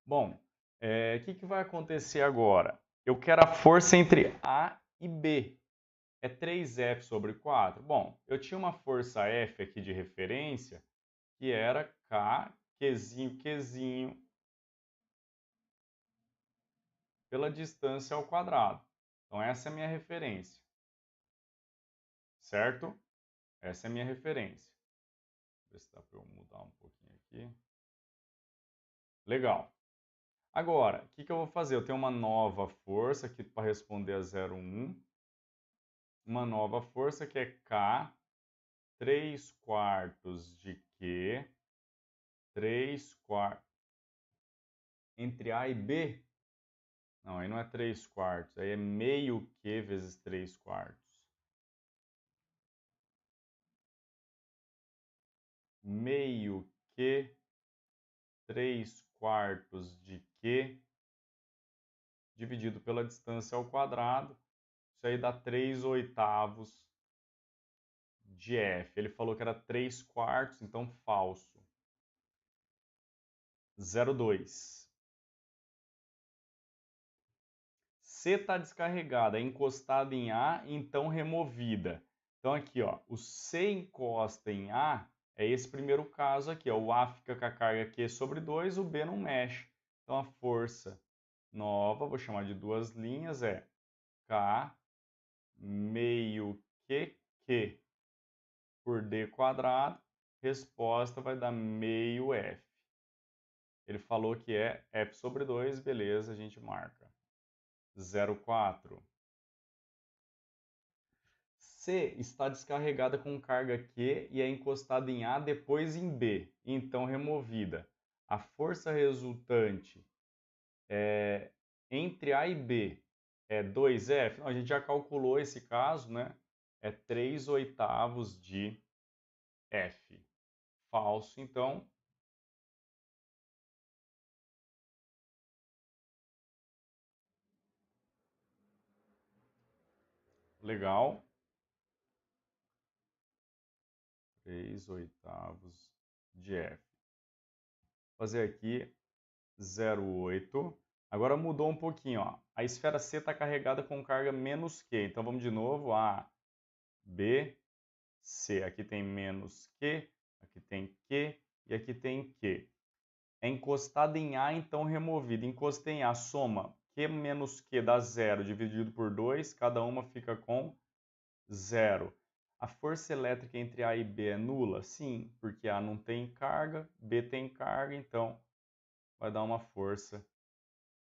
Bom, o que vai acontecer agora? Eu quero a força entre A e B. É 3F sobre 4? Bom, eu tinha uma força F aqui de referência, que era K, Qzinho, Qzinho, pela distância ao quadrado. Então, essa é a minha referência. Certo? Essa é a minha referência. Vou ver se dá para eu mudar um pouquinho aqui. Legal. Agora, o que eu vou fazer? Eu tenho uma nova força aqui para responder a 0,1. Uma nova força que é K, 3/4 de Q, 3/4 entre A e B. Não, aí não é 3/4, aí é meio Q vezes 3/4. Meio Q, 3/4 de Q, dividido pela distância ao quadrado. Isso aí dá 3/8 de F. Ele falou que era 3/4, então falso. 0,2. C está descarregada, é encostada em A, então removida. Então aqui, ó, o C encosta em A, é esse primeiro caso aqui, ó, o A fica com a carga Q sobre 2, o B não mexe. Então a força nova, vou chamar de duas linhas, é K meio QQ por D quadrado, resposta vai dar meio F. Ele falou que é F sobre 2, beleza, a gente marca. 0,4. C está descarregada com carga Q e é encostada em A, depois em B, então removida. A força resultante entre A e B é 2F? Não, a gente já calculou esse caso, né? É 3/8 de F. Falso, então. Legal. 3/8 de F. Vou fazer aqui 0,8. Agora mudou um pouquinho, ó. A esfera C está carregada com carga menos Q. Então vamos de novo. A, B, C. Aqui tem menos Q, aqui tem Q e aqui tem Q. É encostada em A, então removida. Encostei em A, soma Q menos Q dá 0 dividido por 2. Cada uma fica com 0. A força elétrica entre A e B é nula? Sim, porque A não tem carga, B tem carga, então vai dar uma força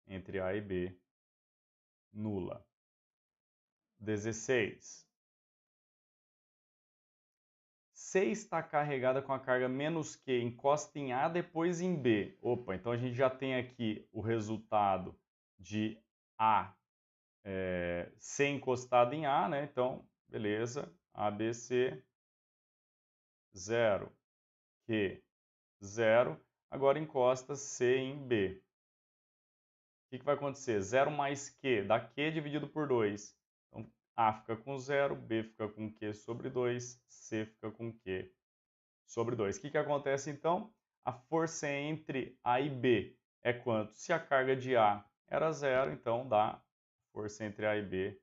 entre A e B nula. 16. C está carregada com a carga menos Q, encosta em A, depois em B. Opa, então a gente já tem aqui o resultado de A, C encostado em A, né? Então, beleza, ABC, 0, Q, 0. Agora encosta C em B. O que vai acontecer? 0 mais Q dá Q dividido por 2. Então, A fica com 0, B fica com Q sobre 2, C fica com Q sobre 2. O que acontece então? A força entre A e B é quanto? Se a carga de A era 0, então dá força entre A e B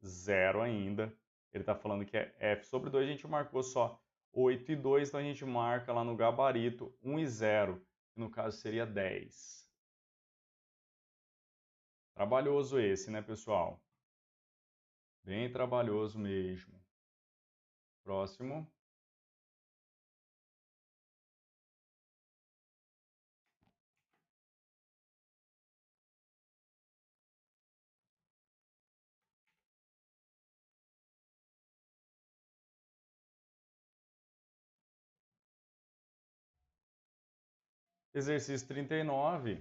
0 ainda. Ele está falando que é F sobre 2, a gente marcou só 8 e 2, então a gente marca lá no gabarito 1 e 0, que no caso seria 10. Trabalhoso esse, né, pessoal? Bem trabalhoso mesmo. Próximo. Exercício 39.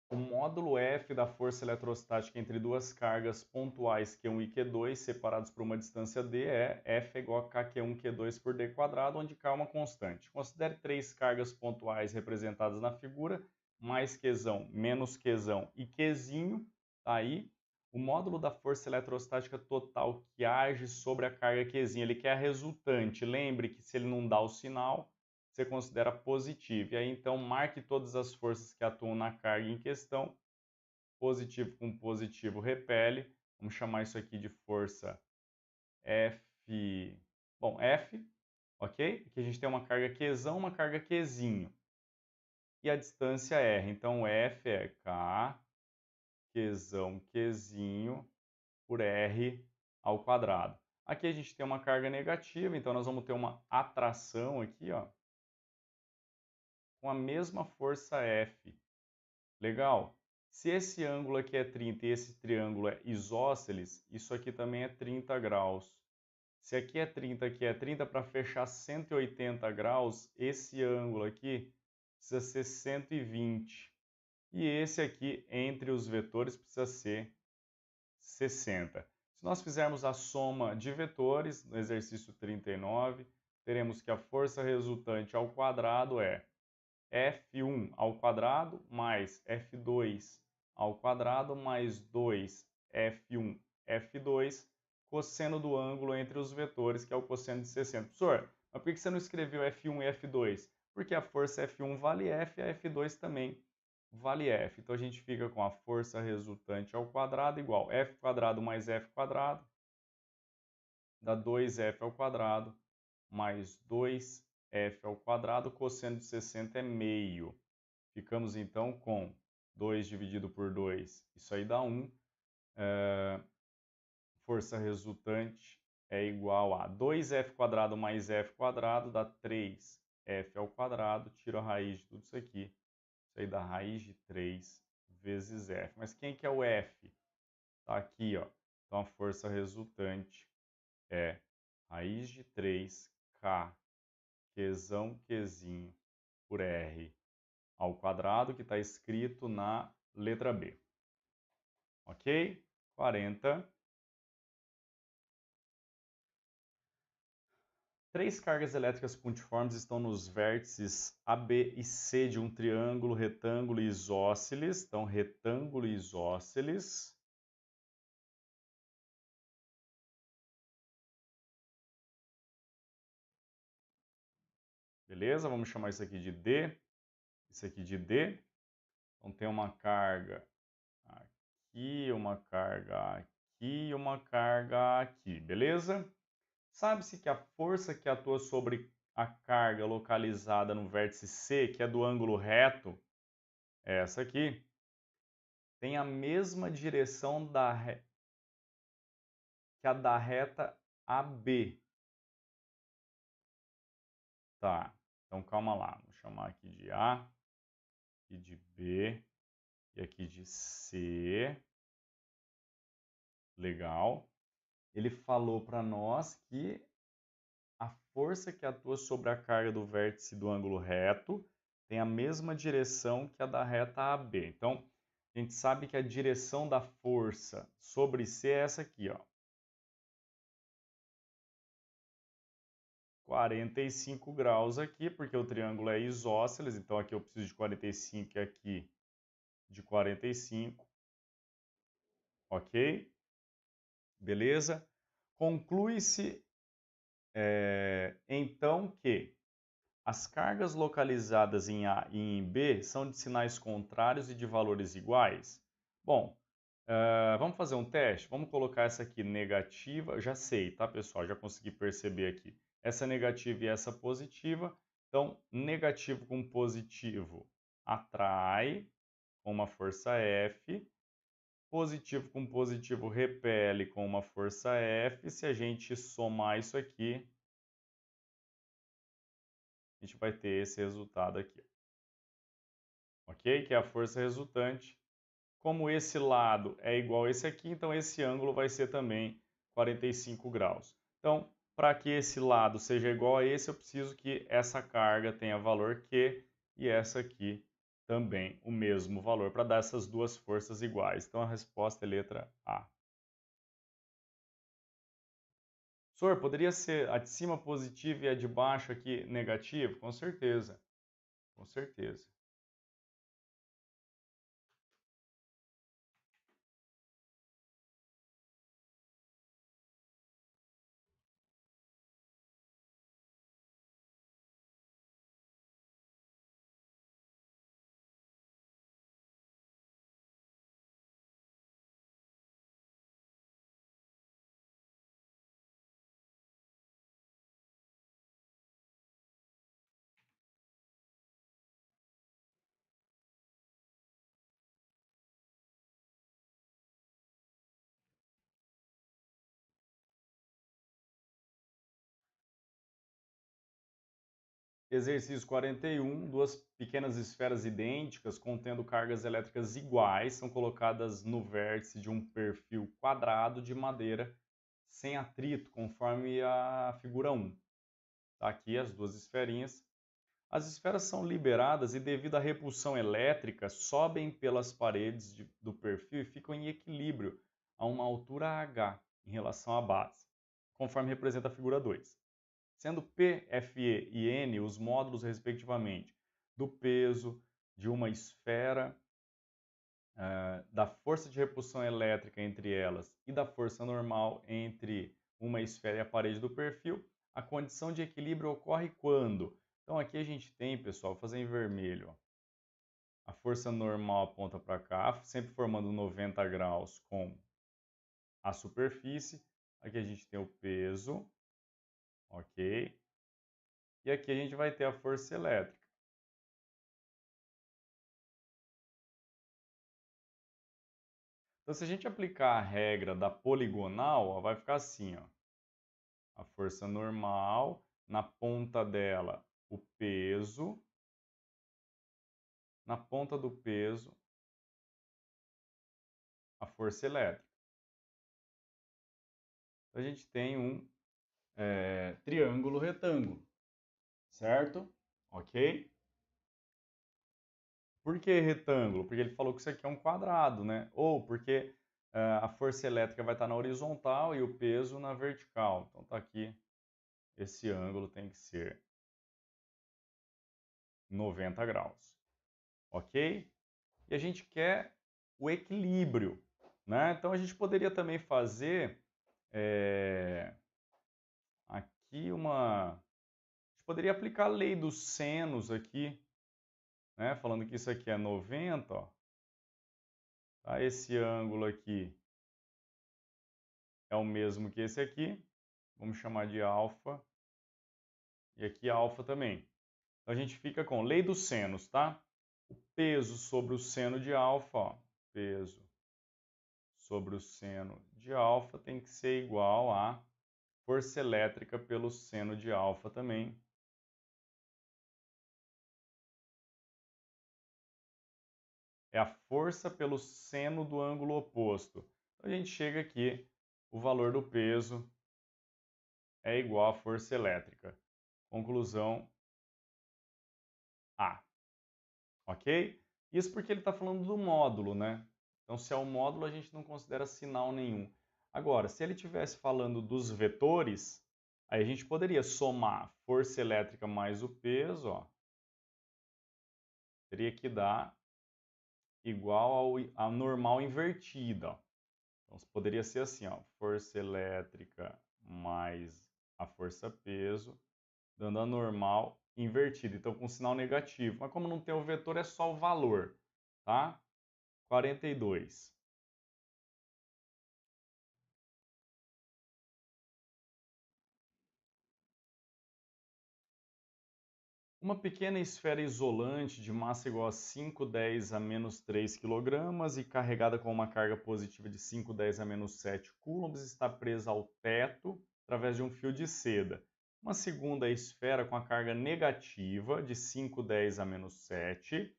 O módulo F da força eletrostática entre duas cargas pontuais Q1 e Q2 separados por uma distância d é F igual a KQ1 Q2 por d quadrado, onde K é uma constante. Considere três cargas pontuais representadas na figura, mais Qzão, menos Qzão e Qzinho. Tá aí. O módulo da força eletrostática total que age sobre a carga Qzinho, ele quer a resultante. Lembre que se ele não dá o sinal, você considera positivo. E aí, então, marque todas as forças que atuam na carga em questão. Positivo com positivo repele. Vamos chamar isso aqui de força F. Bom, F, ok? Aqui a gente tem uma carga Qzão, uma carga Qzinho. E a distância R. Então, F é K, Qzão, Qzinho, por R ao quadrado. Aqui a gente tem uma carga negativa, então nós vamos ter uma atração aqui, ó, com a mesma força F. Legal? Se esse ângulo aqui é 30 e esse triângulo é isósceles, isso aqui também é 30 graus. Se aqui é 30, para fechar 180 graus, esse ângulo aqui precisa ser 120. E esse aqui, entre os vetores, precisa ser 60. Se nós fizermos a soma de vetores, no exercício 39, teremos que a força resultante ao quadrado é F1 ao quadrado mais F2 ao quadrado mais 2F1, F2, cosseno do ângulo entre os vetores, que é o cosseno de 60. Professor, mas por que você não escreveu F1 e F2? Porque a força F1 vale F e a F2 também vale F. Então a gente fica com a força resultante ao quadrado igual F quadrado mais F quadrado, dá 2F ao quadrado mais 2F ao quadrado, cosseno de 60 é meio. Ficamos então com 2 dividido por 2, isso aí dá 1. Força resultante é igual a 2F quadrado mais F quadrado, dá 3F ao quadrado, tiro a raiz de tudo isso aqui. Isso aí dá raiz de 3 vezes F. Mas quem que é o F? Está aqui, ó. Então a força resultante é raiz de 3K, Qzão, Qzinho, por R ao quadrado, que está escrito na letra B. Ok? 40. Três cargas elétricas pontiformes estão nos vértices A, B e C de um triângulo, retângulo e isósceles. Então, retângulo e isósceles. Beleza? Vamos chamar isso aqui de D, isso aqui de D. Então, tem uma carga aqui, uma carga aqui e uma carga aqui, beleza? Sabe-se que a força que atua sobre a carga localizada no vértice C, que é do ângulo reto, é essa aqui, tem a mesma direção que a da reta AB. Tá, então calma lá, vou chamar aqui de A, aqui de B e aqui de C. Legal. Ele falou para nós que a força que atua sobre a carga do vértice do ângulo reto tem a mesma direção que a da reta AB. Então, a gente sabe que a direção da força sobre C é essa aqui, ó. 45 graus aqui, porque o triângulo é isósceles, então aqui eu preciso de 45 e aqui de 45. Ok? Beleza? Conclui-se, então, que As cargas localizadas em A e em B são de sinais contrários e de valores iguais? Bom, vamos fazer um teste? Vamos colocar essa aqui negativa. Já sei, tá, pessoal? Já consegui perceber aqui. Essa negativa e essa positiva. Então, negativo com positivo atrai com uma força F. Positivo com positivo repele com uma força F. Se a gente somar isso aqui, a gente vai ter esse resultado aqui. Ok? Que é a força resultante. Como esse lado é igual a esse aqui, então esse ângulo vai ser também 45 graus. Então, para que esse lado seja igual a esse, eu preciso que essa carga tenha valor Q e essa aqui também o mesmo valor, para dar essas duas forças iguais. Então, a resposta é letra A. Professor, poderia ser a de cima positiva e a de baixo aqui negativo? Com certeza, com certeza. Exercício 41, duas pequenas esferas idênticas contendo cargas elétricas iguais são colocadas no vértice de um perfil quadrado de madeira sem atrito, conforme a figura 1. Tá aqui as duas esferinhas. As esferas são liberadas e, devido à repulsão elétrica, sobem pelas paredes do perfil e ficam em equilíbrio a uma altura h em relação à base, conforme representa a figura 2. Sendo P, Fe e N os módulos, respectivamente, do peso de uma esfera, da força de repulsão elétrica entre elas e da força normal entre uma esfera e a parede do perfil, a condição de equilíbrio ocorre quando? Então aqui a gente tem, pessoal, vou fazer em vermelho, ó, a força normal aponta para cá, sempre formando 90 graus com a superfície. Aqui a gente tem o peso, ok? E aqui a gente vai ter a força elétrica. Então, se a gente aplicar a regra da poligonal, ó, vai ficar assim, ó. A força normal, na ponta dela, o peso, na ponta do peso, a força elétrica. Então, a gente tem um triângulo retângulo, certo? Ok? Por que retângulo? Porque ele falou que isso aqui é um quadrado, né? Ou porque a força elétrica vai estar na horizontal e o peso na vertical. Então, tá aqui, esse ângulo tem que ser 90 graus, ok? E a gente quer o equilíbrio, né? Então, a gente poderia também fazer aqui uma... A gente poderia aplicar a lei dos senos aqui, né? Falando que isso aqui é 90, ó. Tá? Esse ângulo aqui é o mesmo que esse aqui. Vamos chamar de alfa. E aqui alfa também. Então, a gente fica com lei dos senos, tá? O peso sobre o seno de alfa, ó, peso sobre o seno de alfa tem que ser igual a força elétrica pelo seno de alfa também. É a força pelo seno do ângulo oposto. Então, a gente chega aqui, o valor do peso é igual à força elétrica. Conclusão A. Ok? Isso porque ele está falando do módulo, né? Então, se é um módulo, a gente não considera sinal nenhum. Agora, se ele estivesse falando dos vetores, aí a gente poderia somar força elétrica mais o peso, ó, teria que dar igual à normal invertida. Ó. Então, poderia ser assim, ó, força elétrica mais a força peso dando a normal invertida, então com sinal negativo. Mas como não tem o vetor, é só o valor, tá? 42. Uma pequena esfera isolante de massa igual a 510 a menos 3 kg e carregada com uma carga positiva de 510 a menos 7 coulombs está presa ao teto através de um fio de seda. Uma segunda esfera com a carga negativa de 510 a menos 7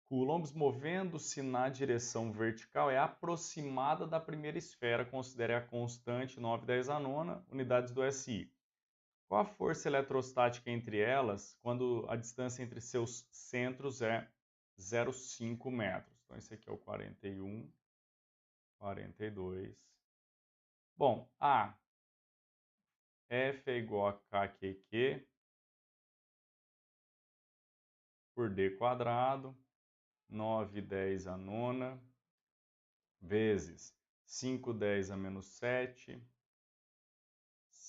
coulombs movendo-se na direção vertical é aproximada da primeira esfera, considere a constante 910 a nona, unidades do SI. Qual a força eletrostática entre elas quando a distância entre seus centros é 0,5 metros? Então, esse aqui é o 41, 42. Bom, A, F é igual a KQQ por D quadrado, 910 a nona, vezes 510 a menos 7,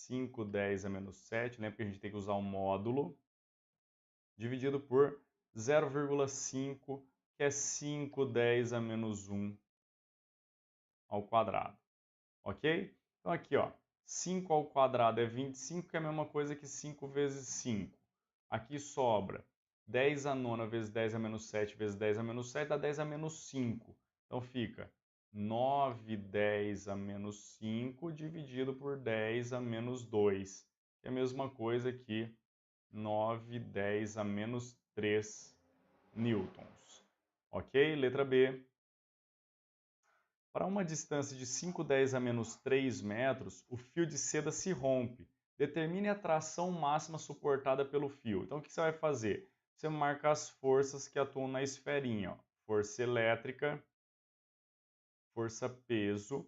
510 a menos 7, lembra que a gente tem que usar um módulo, dividido por 0,5, que é 510 a menos 1 ao quadrado, ok? Então aqui, ó, 5 ao quadrado é 25, que é a mesma coisa que 5 vezes 5. Aqui sobra 10 a nona vezes 10 a menos 7 vezes 10 a menos 7 dá 10 a menos 5. Então fica 9 10 a menos 5 dividido por 10 a menos 2, que é a mesma coisa que 9 10 a menos 3 newtons. Ok? Letra B. Para uma distância de 510 a menos 3 metros, o fio de seda se rompe. Determine a tração máxima suportada pelo fio. Então, o que você vai fazer? Você marca as forças que atuam na esferinha. Ó. Força elétrica, força peso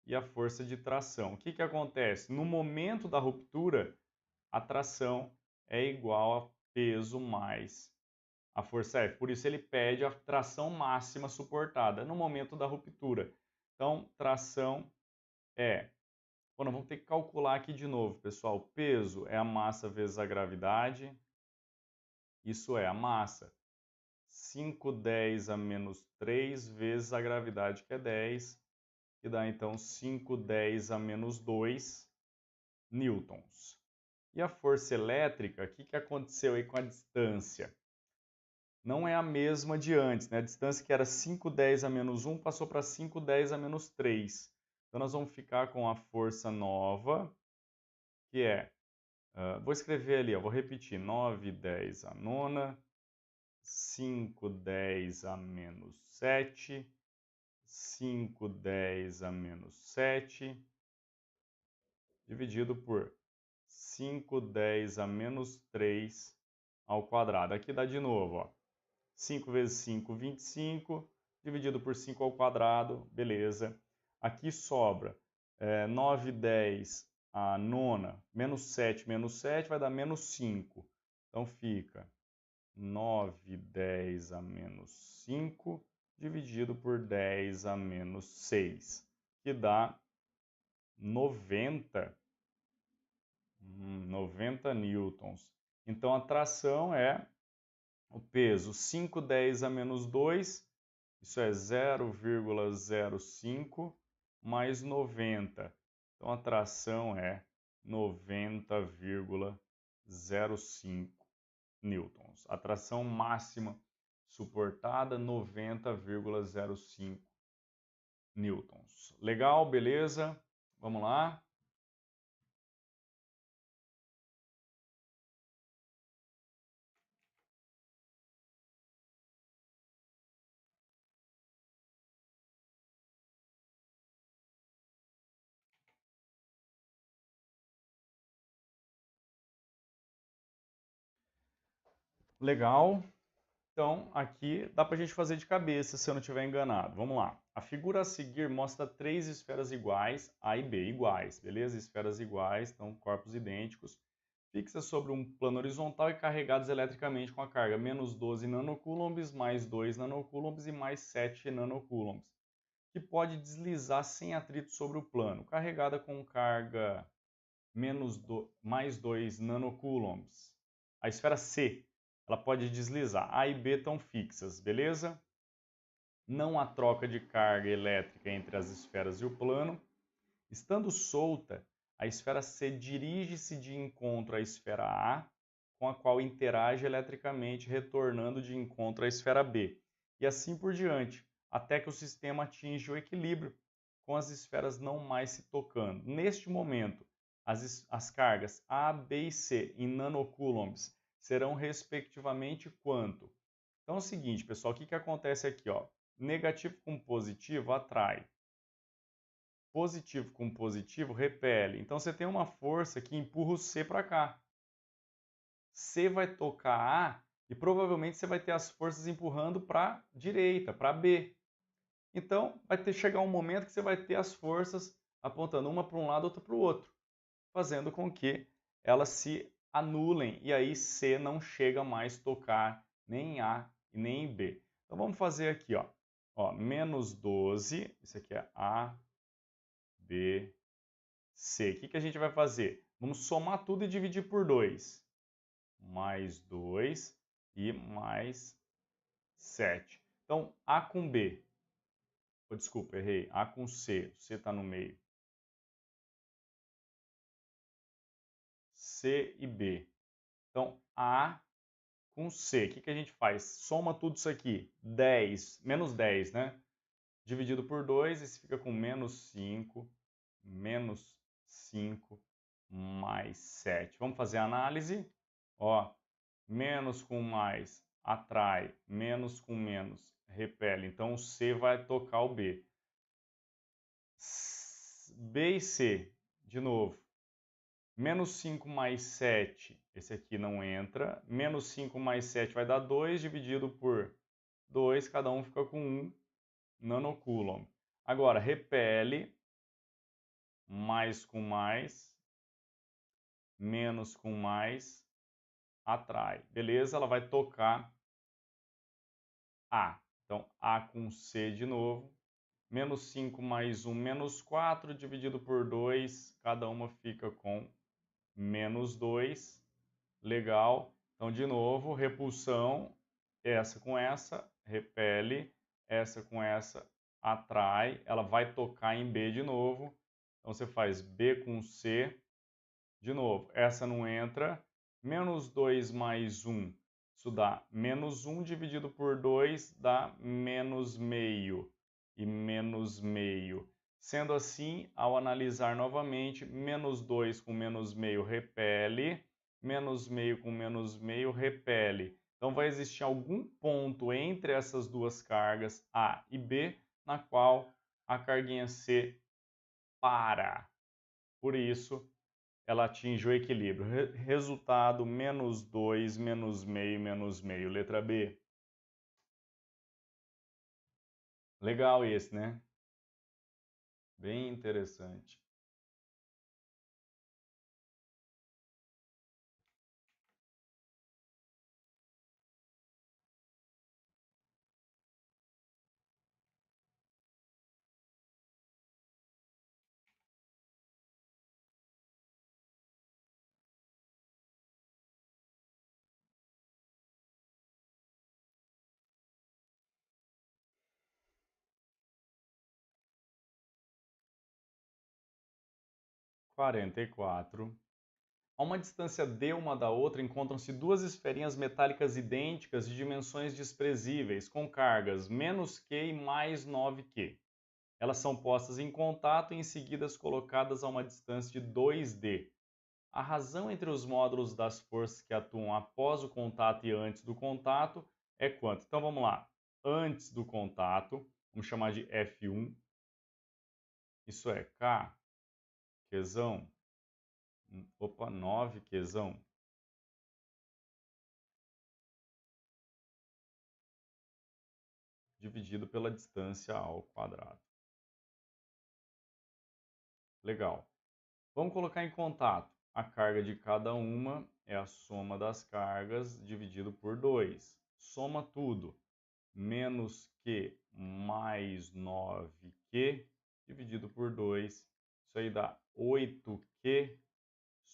e a força de tração. O que acontece? No momento da ruptura, a tração é igual a peso mais a força F. Por isso ele pede a tração máxima suportada no momento da ruptura. Então, tração é... Bom, nós vamos ter que calcular aqui de novo, pessoal. Peso é a massa vezes a gravidade. Isso é a massa. 510 a menos 3 vezes a gravidade, que é 10. Que dá, então, 510 a menos 2 newtons. E a força elétrica, o que aconteceu aí com a distância? Não é a mesma de antes, né? A distância que era 510 a menos 1 passou para 510 a menos 3. Então, nós vamos ficar com a força nova, que é... vou escrever ali, ó, vou repetir. 910 a nona, 510 a menos 7, 510 a menos 7, dividido por 510 a menos 3 ao quadrado. Aqui dá de novo, ó. 5 vezes 5, 25, dividido por 5 ao quadrado, beleza. Aqui sobra 9, 10 a nona, menos 7 vai dar menos 5. Então fica 9, 10 a menos 5, dividido por 10 a menos 6, que dá 90 newtons. Então a tração é o peso 510 a menos 2, isso é 0,05 mais 90. Então a tração é 90,05 newtons. A tração máxima suportada 90,05 newtons. Legal, beleza? Vamos lá? Legal. Então, aqui dá para a gente fazer de cabeça, se eu não estiver enganado. Vamos lá. A figura a seguir mostra 3 esferas iguais, A e B iguais, beleza? Esferas iguais, então corpos idênticos, fixas sobre um plano horizontal e carregados eletricamente com a carga menos 12 nanocoulombs, mais 2 nanocoulombs e mais 7 nanocoulombs, que pode deslizar sem atrito sobre o plano, carregada com carga mais 2 nanocoulombs. A esfera C, ela pode deslizar. A e B estão fixas, beleza? Não há troca de carga elétrica entre as esferas e o plano. Estando solta, a esfera C dirige-se de encontro à esfera A, com a qual interage eletricamente, retornando de encontro à esfera B. E assim por diante, até que o sistema atinge o equilíbrio, com as esferas não mais se tocando. Neste momento, as cargas A, B e C em nanocoulombs serão respectivamente quanto? Então é o seguinte, pessoal, o que acontece aqui? Ó? Negativo com positivo atrai. Positivo com positivo repele. Então você tem uma força que empurra o C para cá. C vai tocar A e provavelmente você vai ter as forças empurrando para a direita, para B. Então vai chegar um momento que você vai ter as forças apontando uma para um lado, outra para o outro, fazendo com que elas se anulem e aí C não chega mais a tocar nem em A e nem em B. Então vamos fazer aqui, ó, menos 12, isso aqui é A, B, C. O que a gente vai fazer? Vamos somar tudo e dividir por 2. Mais 2 e mais 7. Então, A com B. Oh, desculpa, errei. A com C. O C está no meio. C e B. Então, A com C. O que a gente faz? Soma tudo isso aqui. 10, menos 10, né? Dividido por 2, isso fica com menos 5, menos 5, mais 7. Vamos fazer a análise? Ó, menos com mais atrai, menos com menos repele. Então, o C vai tocar o B. B e C, de novo. Menos 5 mais 7, esse aqui não entra. Menos 5 mais 7 vai dar 2, dividido por 2, cada um fica com 1 nanocoulomb. Agora, repele, mais com mais, menos com mais, atrai. Beleza? Ela vai tocar A. Então, A com C de novo. Menos 5 mais 1, menos 4, dividido por 2, cada uma fica com menos 2. Legal. Então, de novo, repulsão, essa com essa, repele, essa com essa, atrai. Ela vai tocar em B de novo. Então, você faz B com C. De novo, essa não entra. Menos 2 mais 1, isso dá menos 1 dividido por 2, dá menos meio. E menos meio. Sendo assim, ao analisar novamente, menos 2 com menos meio repele, menos meio com menos meio repele. Então vai existir algum ponto entre essas duas cargas, A e B, na qual a carguinha C para. Por isso, ela atinge o equilíbrio. Resultado, menos 2, menos meio, letra B. Legal esse, né? Bem interessante. Quarenta e quatro. A uma distância d uma da outra encontram-se duas esferinhas metálicas idênticas de dimensões desprezíveis, com cargas menos Q e mais 9Q. Elas são postas em contato e em seguida colocadas a uma distância de 2d. A razão entre os módulos das forças que atuam após o contato e antes do contato é quanto? Então vamos lá. Antes do contato, vamos chamar de F1. Isso é K, Qzão. Opa, 9 Qzão. Dividido pela distância ao quadrado. Legal. Vamos colocar em contato. A carga de cada uma é a soma das cargas dividido por 2. Soma tudo. Menos Q mais 9Q dividido por 2. Isso aí dá 8Q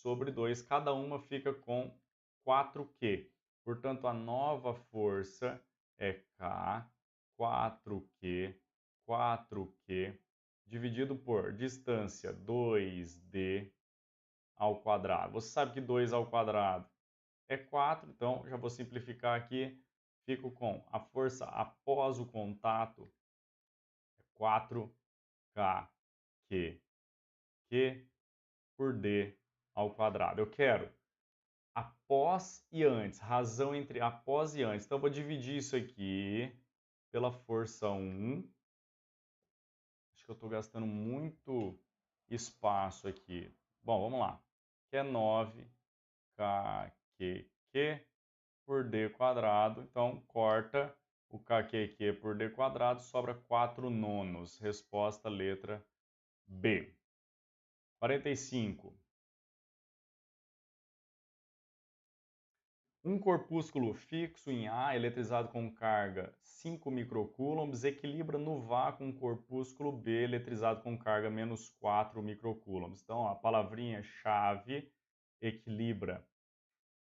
sobre 2. Cada uma fica com 4Q. Portanto, a nova força é K, 4Q, 4Q, dividido por distância 2D ao quadrado. Você sabe que 2 ao quadrado é 4, então já vou simplificar aqui. Fico com a força após o contato é 4K Q por D ao quadrado. Eu quero após e antes, razão entre após e antes. Então, eu vou dividir isso aqui pela força 1. Acho que eu estou gastando muito espaço aqui. Bom, vamos lá. Que é 9KQQ por D quadrado. Então, corta o KQQ por D quadrado, sobra 4 nonos. Resposta, letra B. 45. Um corpúsculo fixo em A, eletrizado com carga 5 microcoulombs, equilibra no vácuo um corpúsculo B, eletrizado com carga menos 4 microcoulombs. Então, a palavrinha-chave, equilibra.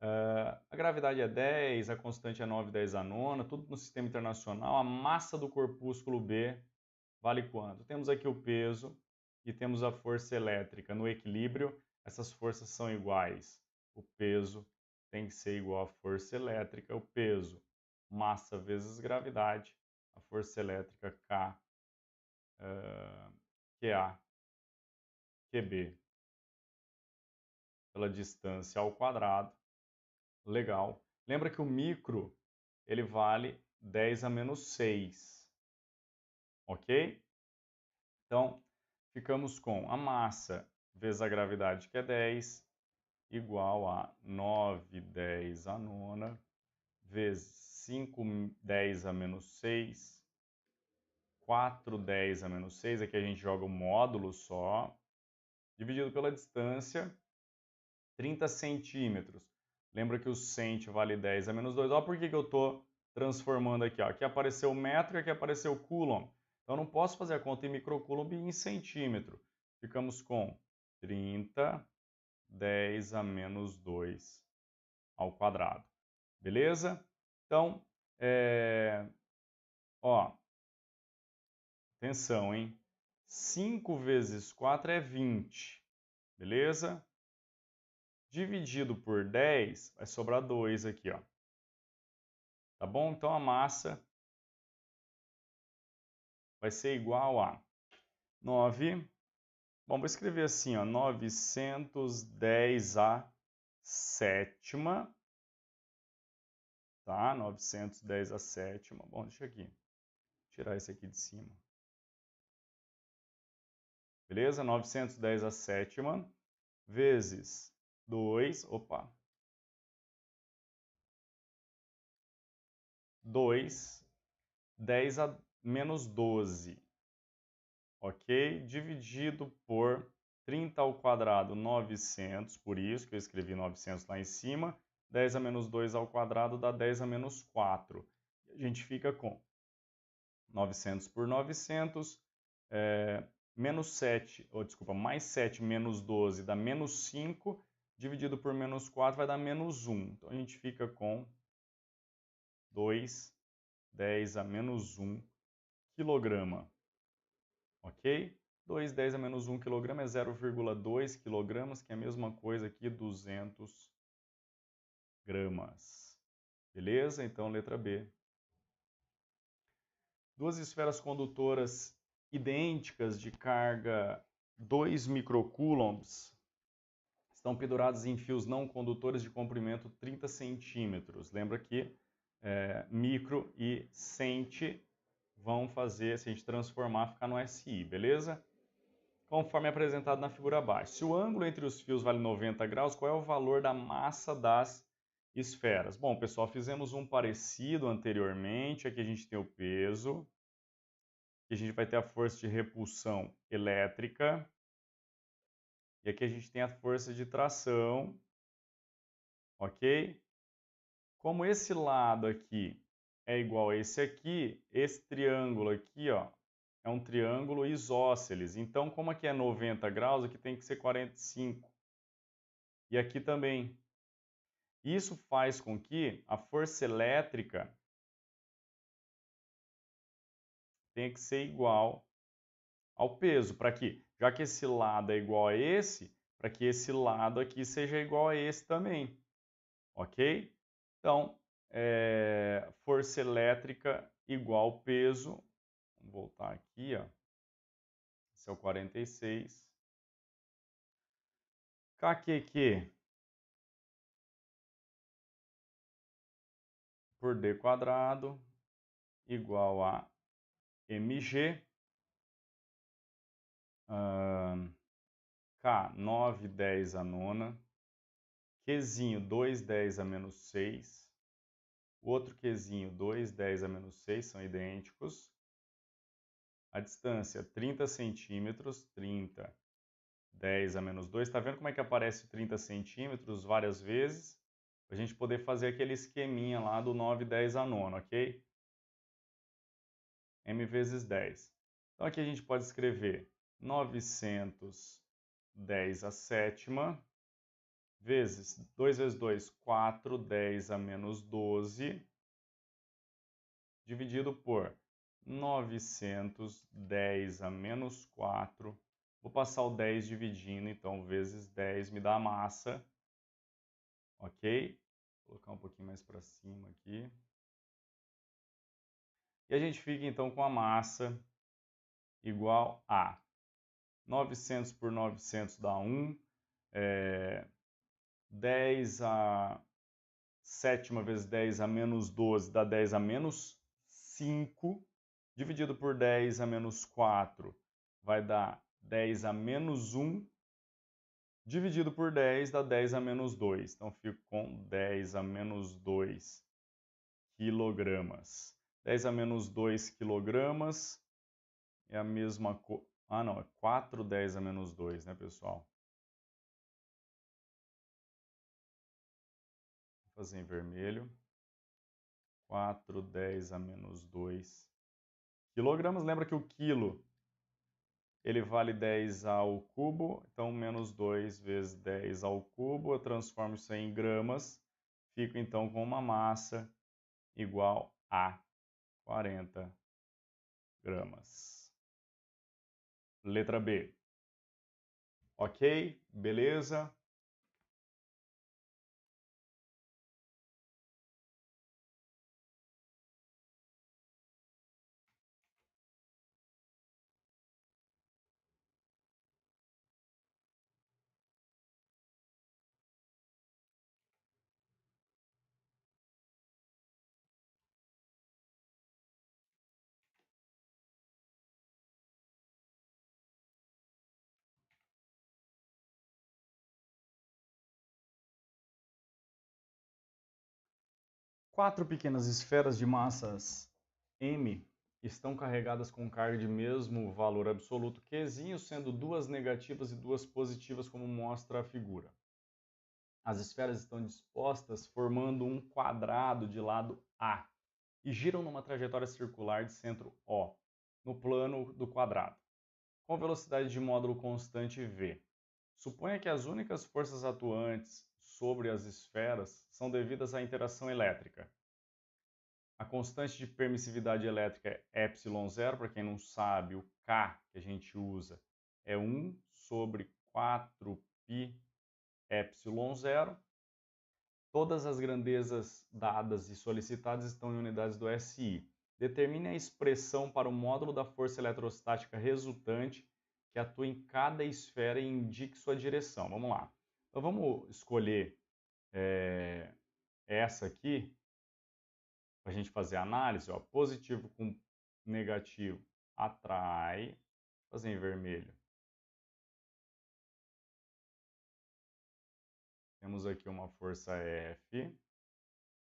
A gravidade é 10, a constante é 9/10 a nona, tudo no sistema internacional. A massa do corpúsculo B vale quanto? Temos aqui o peso e temos a força elétrica. No equilíbrio, essas forças são iguais. O peso tem que ser igual à força elétrica. O peso, massa vezes gravidade. A força elétrica, K, QA, QB, pela distância ao quadrado. Legal. Lembra que o micro, ele vale 10 a menos 6. Ok? Então, ficamos com a massa vezes a gravidade, que é 10, igual a 9/10 a nona, vezes 5/10 a menos 6, 4/10 a menos 6, aqui a gente joga o módulo só, dividido pela distância, 30 centímetros. Lembra que o cent vale 10 a menos 2. Olha por que eu estou transformando aqui. Ó. Aqui apareceu o metro e aqui apareceu o coulomb. Então, eu não posso fazer a conta em microcoulomb e em centímetro. Ficamos com 30, 10 a menos 2 ao quadrado. Beleza? Então, atenção, hein? 5 vezes 4 é 20. Beleza? Dividido por 10, vai sobrar 2 aqui, ó. Tá bom? Então, a massa vai ser igual a 9. Bom, vou escrever assim, ó, 910 a sétima. Tá? 910 a sétima. Bom, deixa aqui. Tirar esse aqui de cima. Beleza? 910 a sétima vezes 2. Opa. 2. 10 a menos 12. Ok? Dividido por 30 ao quadrado, 900, por isso que eu escrevi 900 lá em cima. 10 a menos 2 ao quadrado dá 10 a menos 4. A gente fica com 900 por 900, menos 7, mais 7 menos 12 dá menos 5, dividido por menos 4 vai dar menos 1. Então, a gente fica com 2, 10 a menos 1 quilograma. Ok? 2, 10 a menos 1 quilograma é 0,2 quilogramas, que é a mesma coisa que 200 gramas. Beleza? Então, letra B. Duas esferas condutoras idênticas de carga 2 microcoulombs estão penduradas em fios não condutores de comprimento 30 centímetros. Lembra que micro e cent vão fazer, se a gente transformar, ficar no SI, beleza? Conforme apresentado na figura abaixo. Se o ângulo entre os fios vale 90 graus, qual é o valor da massa das esferas? Bom, pessoal, fizemos um parecido anteriormente. Aqui a gente tem o peso. Aqui a gente vai ter a força de repulsão elétrica. E aqui a gente tem a força de tração. Ok? Como esse lado aqui é igual a esse aqui, esse triângulo aqui, ó, é um triângulo isósceles. Então, como aqui é 90 graus, aqui tem que ser 45. e aqui também. Isso faz com que a força elétrica tenha que ser igual ao peso, para que, já que esse lado é igual a esse, para que esse lado aqui seja igual a esse também, ok? Então, força elétrica igual peso, vamos voltar aqui, ó. Esse é o 46. KQQ por D quadrado igual a mg, K 9/10 a nona, Qzinho 2/10 a menos 6, o outro Qzinho 2/10 a menos 6, são idênticos. A distância 30 centímetros, 30, 10 a menos 2. Está vendo como é que aparece 30 centímetros várias vezes? Para a gente poder fazer aquele esqueminha lá do 9/10 a nona, ok? M vezes 10. Então aqui a gente pode escrever 910 a sétima, vezes 2 vezes 2, 4, 10 a menos 12, dividido por 910 a menos 4. Vou passar o 10 dividindo, então vezes 10 me dá a massa, ok? Vou colocar um pouquinho mais para cima aqui. E a gente fica então com a massa igual a 900 por 900 dá 1, 10 a sétima vezes 10 a menos 12 dá 10 a menos 5, dividido por 10 a menos 4 vai dar 10 a menos 1, dividido por 10 dá 10 a menos 2. Então, fico com 10 a menos 2 quilogramas. 10 a menos 2 quilogramas é a mesma coisa. Ah, não, é 4 10 a menos 2, né, pessoal? Vou fazer em vermelho. 4 10 a menos 2 quilogramas. Lembra que o quilo ele vale 10 ao cubo, então menos 2 vezes 10 ao cubo, eu transformo isso em gramas, fico então com uma massa igual a 40 gramas. Letra B. Ok? Beleza? Quatro pequenas esferas de massas m estão carregadas com carga de mesmo valor absoluto Qzinho, sendo duas negativas e duas positivas, como mostra a figura. As esferas estão dispostas formando um quadrado de lado A e giram numa trajetória circular de centro O, no plano do quadrado, com velocidade de módulo constante v. Suponha que as únicas forças atuantes sobre as esferas são devidas à interação elétrica. A constante de permissividade elétrica é ε0, para quem não sabe, o K que a gente usa é 1 sobre 4π ε0. Todas as grandezas dadas e solicitadas estão em unidades do SI. Determine a expressão para o módulo da força eletrostática resultante que atua em cada esfera e indique sua direção. Vamos lá. Então vamos escolher essa aqui para a gente fazer a análise. Ó. Positivo com negativo atrai. Vou fazer em vermelho. Temos aqui uma força F.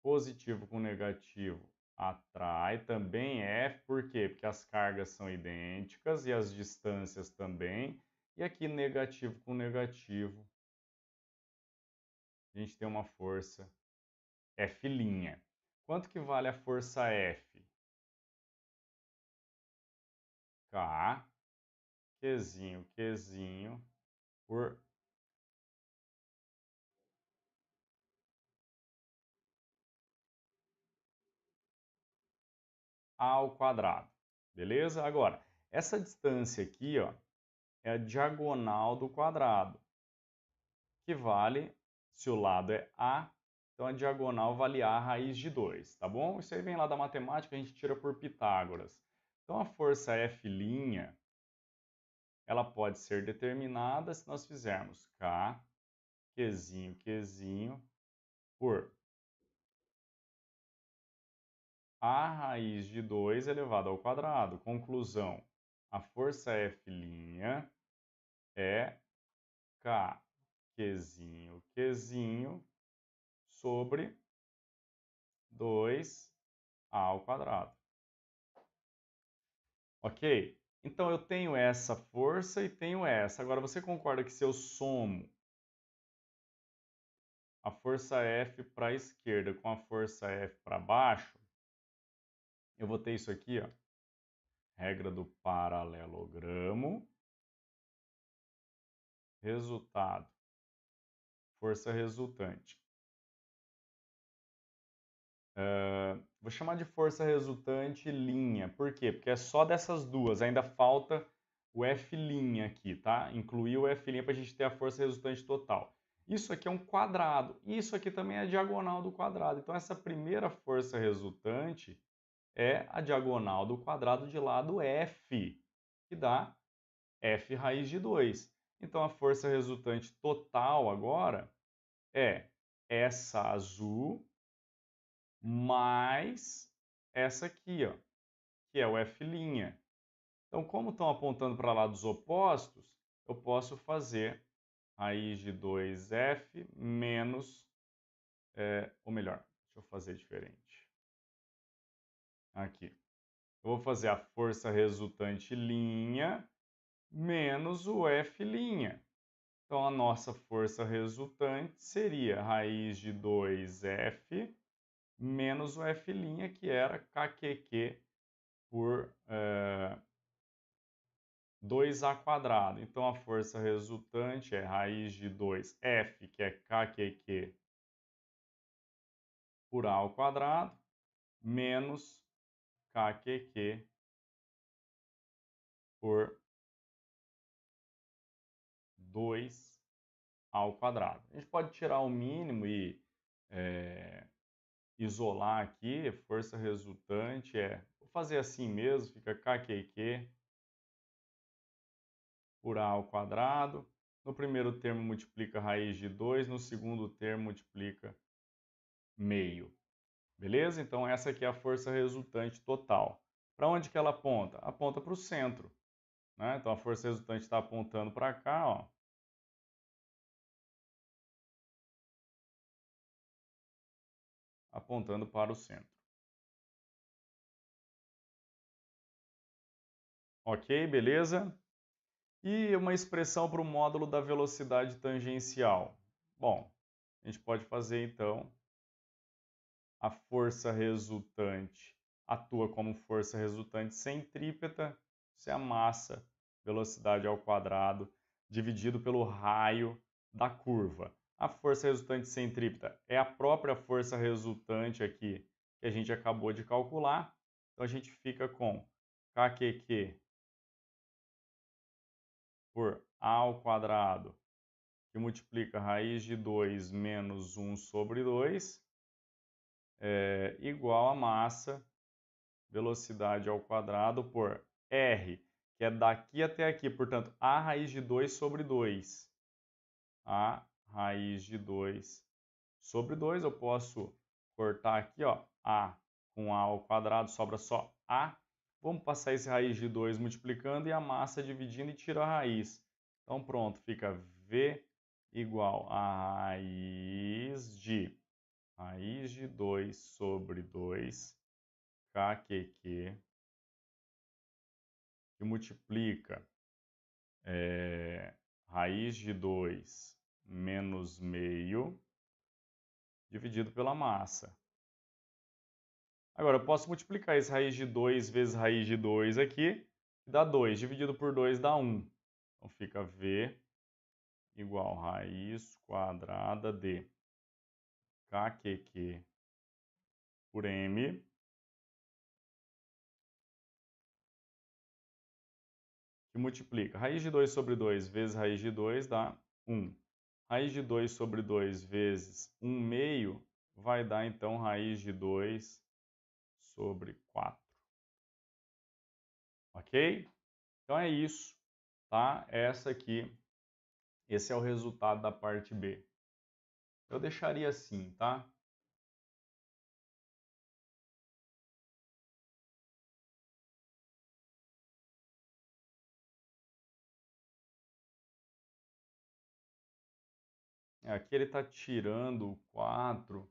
Positivo com negativo atrai, também F, por quê? Porque as cargas são idênticas e as distâncias também. E aqui negativo com negativo, a gente tem uma força F'. Quanto que vale a força F? K, Qzinho, por a ao quadrado. Beleza? Agora, essa distância aqui, ó, é a diagonal do quadrado, que vale, se o lado é a, então a diagonal vale a raiz de 2, tá bom? Isso aí vem lá da matemática, a gente tira por Pitágoras. Então a força F', ela pode ser determinada se nós fizermos K, Qzinho, por a raiz de 2 elevado ao quadrado. Conclusão, a força F' é K, Qzinho, sobre 2a ao quadrado. Ok? Então eu tenho essa força e tenho essa. Agora você concorda que se eu somo a força F para a esquerda com a força F para baixo, eu vou ter isso aqui, ó, regra do paralelogramo, resultado, força resultante. Vou chamar de força resultante linha. Por quê? Porque é só dessas duas. Ainda falta o F' aqui, tá? Incluir o F' para a gente ter a força resultante total. Isso aqui é um quadrado. Isso aqui também é a diagonal do quadrado. Então, essa primeira força resultante é a diagonal do quadrado de lado F, que dá F raiz de 2. Então, a força resultante total agora é essa azul mais essa aqui, ó, que é o F'. Então, como estão apontando para lados opostos, eu posso fazer raiz de 2F menos, ou melhor, deixa eu fazer diferente. Aqui. Eu vou fazer a força resultante linha menos o F'. Então, a nossa força resultante seria raiz de 2F menos o F', que era KQQ por 2a quadrado. Então, a força resultante é raiz de 2F, que é KQQ, por a ao quadrado, menos KQQ por 2 ao quadrado. A gente pode tirar o mínimo e isolar aqui. Força resultante vou fazer assim mesmo, fica KQQ por a ao quadrado. No primeiro termo multiplica raiz de 2, no segundo termo multiplica meio. Beleza? Então essa aqui é a força resultante total. Para onde que ela aponta? Aponta para o centro, né? Então a força resultante está apontando para cá, ó. Apontando para o centro. Ok, beleza? E uma expressão para o módulo da velocidade tangencial. Bom, a gente pode fazer então a força resultante atua como força resultante centrípeta, isso é a massa, velocidade ao quadrado, dividido pelo raio da curva. A força resultante centrípeta é a própria força resultante aqui que a gente acabou de calcular. Então a gente fica com KQQ por a ao quadrado, que multiplica raiz de 2 menos 1 sobre 2, igual a massa, velocidade ao quadrado, por R, que é daqui até aqui. Portanto, a raiz de 2 sobre 2. A raiz de 2 sobre 2. Eu posso cortar aqui, ó, A com A ao quadrado, sobra só A. Vamos passar esse raiz de 2 multiplicando e a massa dividindo e tira a raiz. Então, pronto, fica V igual a raiz de 2 sobre 2 KQQ, que multiplica raiz de 2 menos meio, dividido pela massa. Agora, eu posso multiplicar esse raiz de 2 vezes raiz de 2 aqui, que dá 2. Dividido por 2 dá 1. Então, fica V igual raiz quadrada de KQQ por M que multiplica. Raiz de 2 sobre 2 vezes raiz de 2 dá 1. Raiz de 2 sobre 2 vezes 1 meio vai dar, então, raiz de 2 sobre 4. Ok? Então é isso, tá? Esse é o resultado da parte B. Eu deixaria assim, tá? Aqui ele está tirando o 4.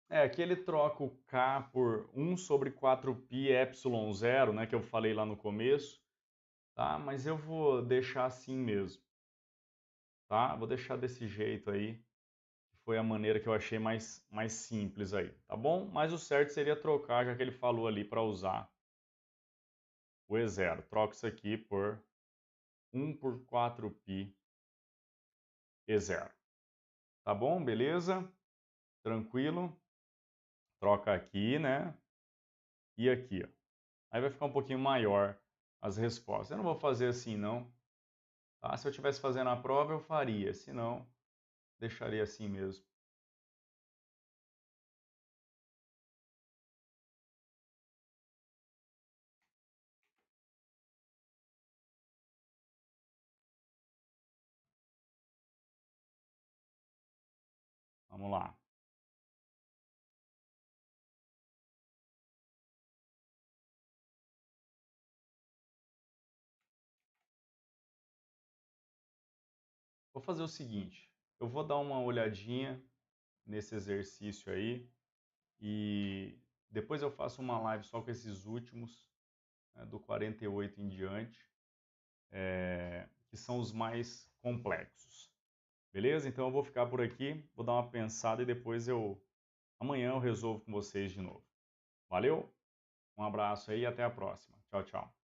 Aqui ele troca o K por 1 sobre 4π ε0, né, que eu falei lá no começo, tá? Mas eu vou deixar assim mesmo, tá? Vou deixar desse jeito aí, que foi a maneira que eu achei mais simples aí, tá bom? Mas o certo seria trocar, já que ele falou ali para usar o E0. Troco isso aqui por 1 por 4π E0. Tá bom? Beleza? Tranquilo? Troca aqui, né? E aqui, ó. Aí vai ficar um pouquinho maior as respostas. Eu não vou fazer assim, não. Tá? Se eu estivesse fazendo a prova, eu faria. Se não, deixaria assim mesmo. Vamos lá. Vou fazer o seguinte. Eu vou dar uma olhadinha nesse exercício aí e depois eu faço uma live só com esses últimos, né, do 48 em diante, que são os mais complexos. Beleza? Então eu vou ficar por aqui, vou dar uma pensada e depois amanhã eu resolvo com vocês de novo. Valeu? Um abraço aí e até a próxima. Tchau, tchau.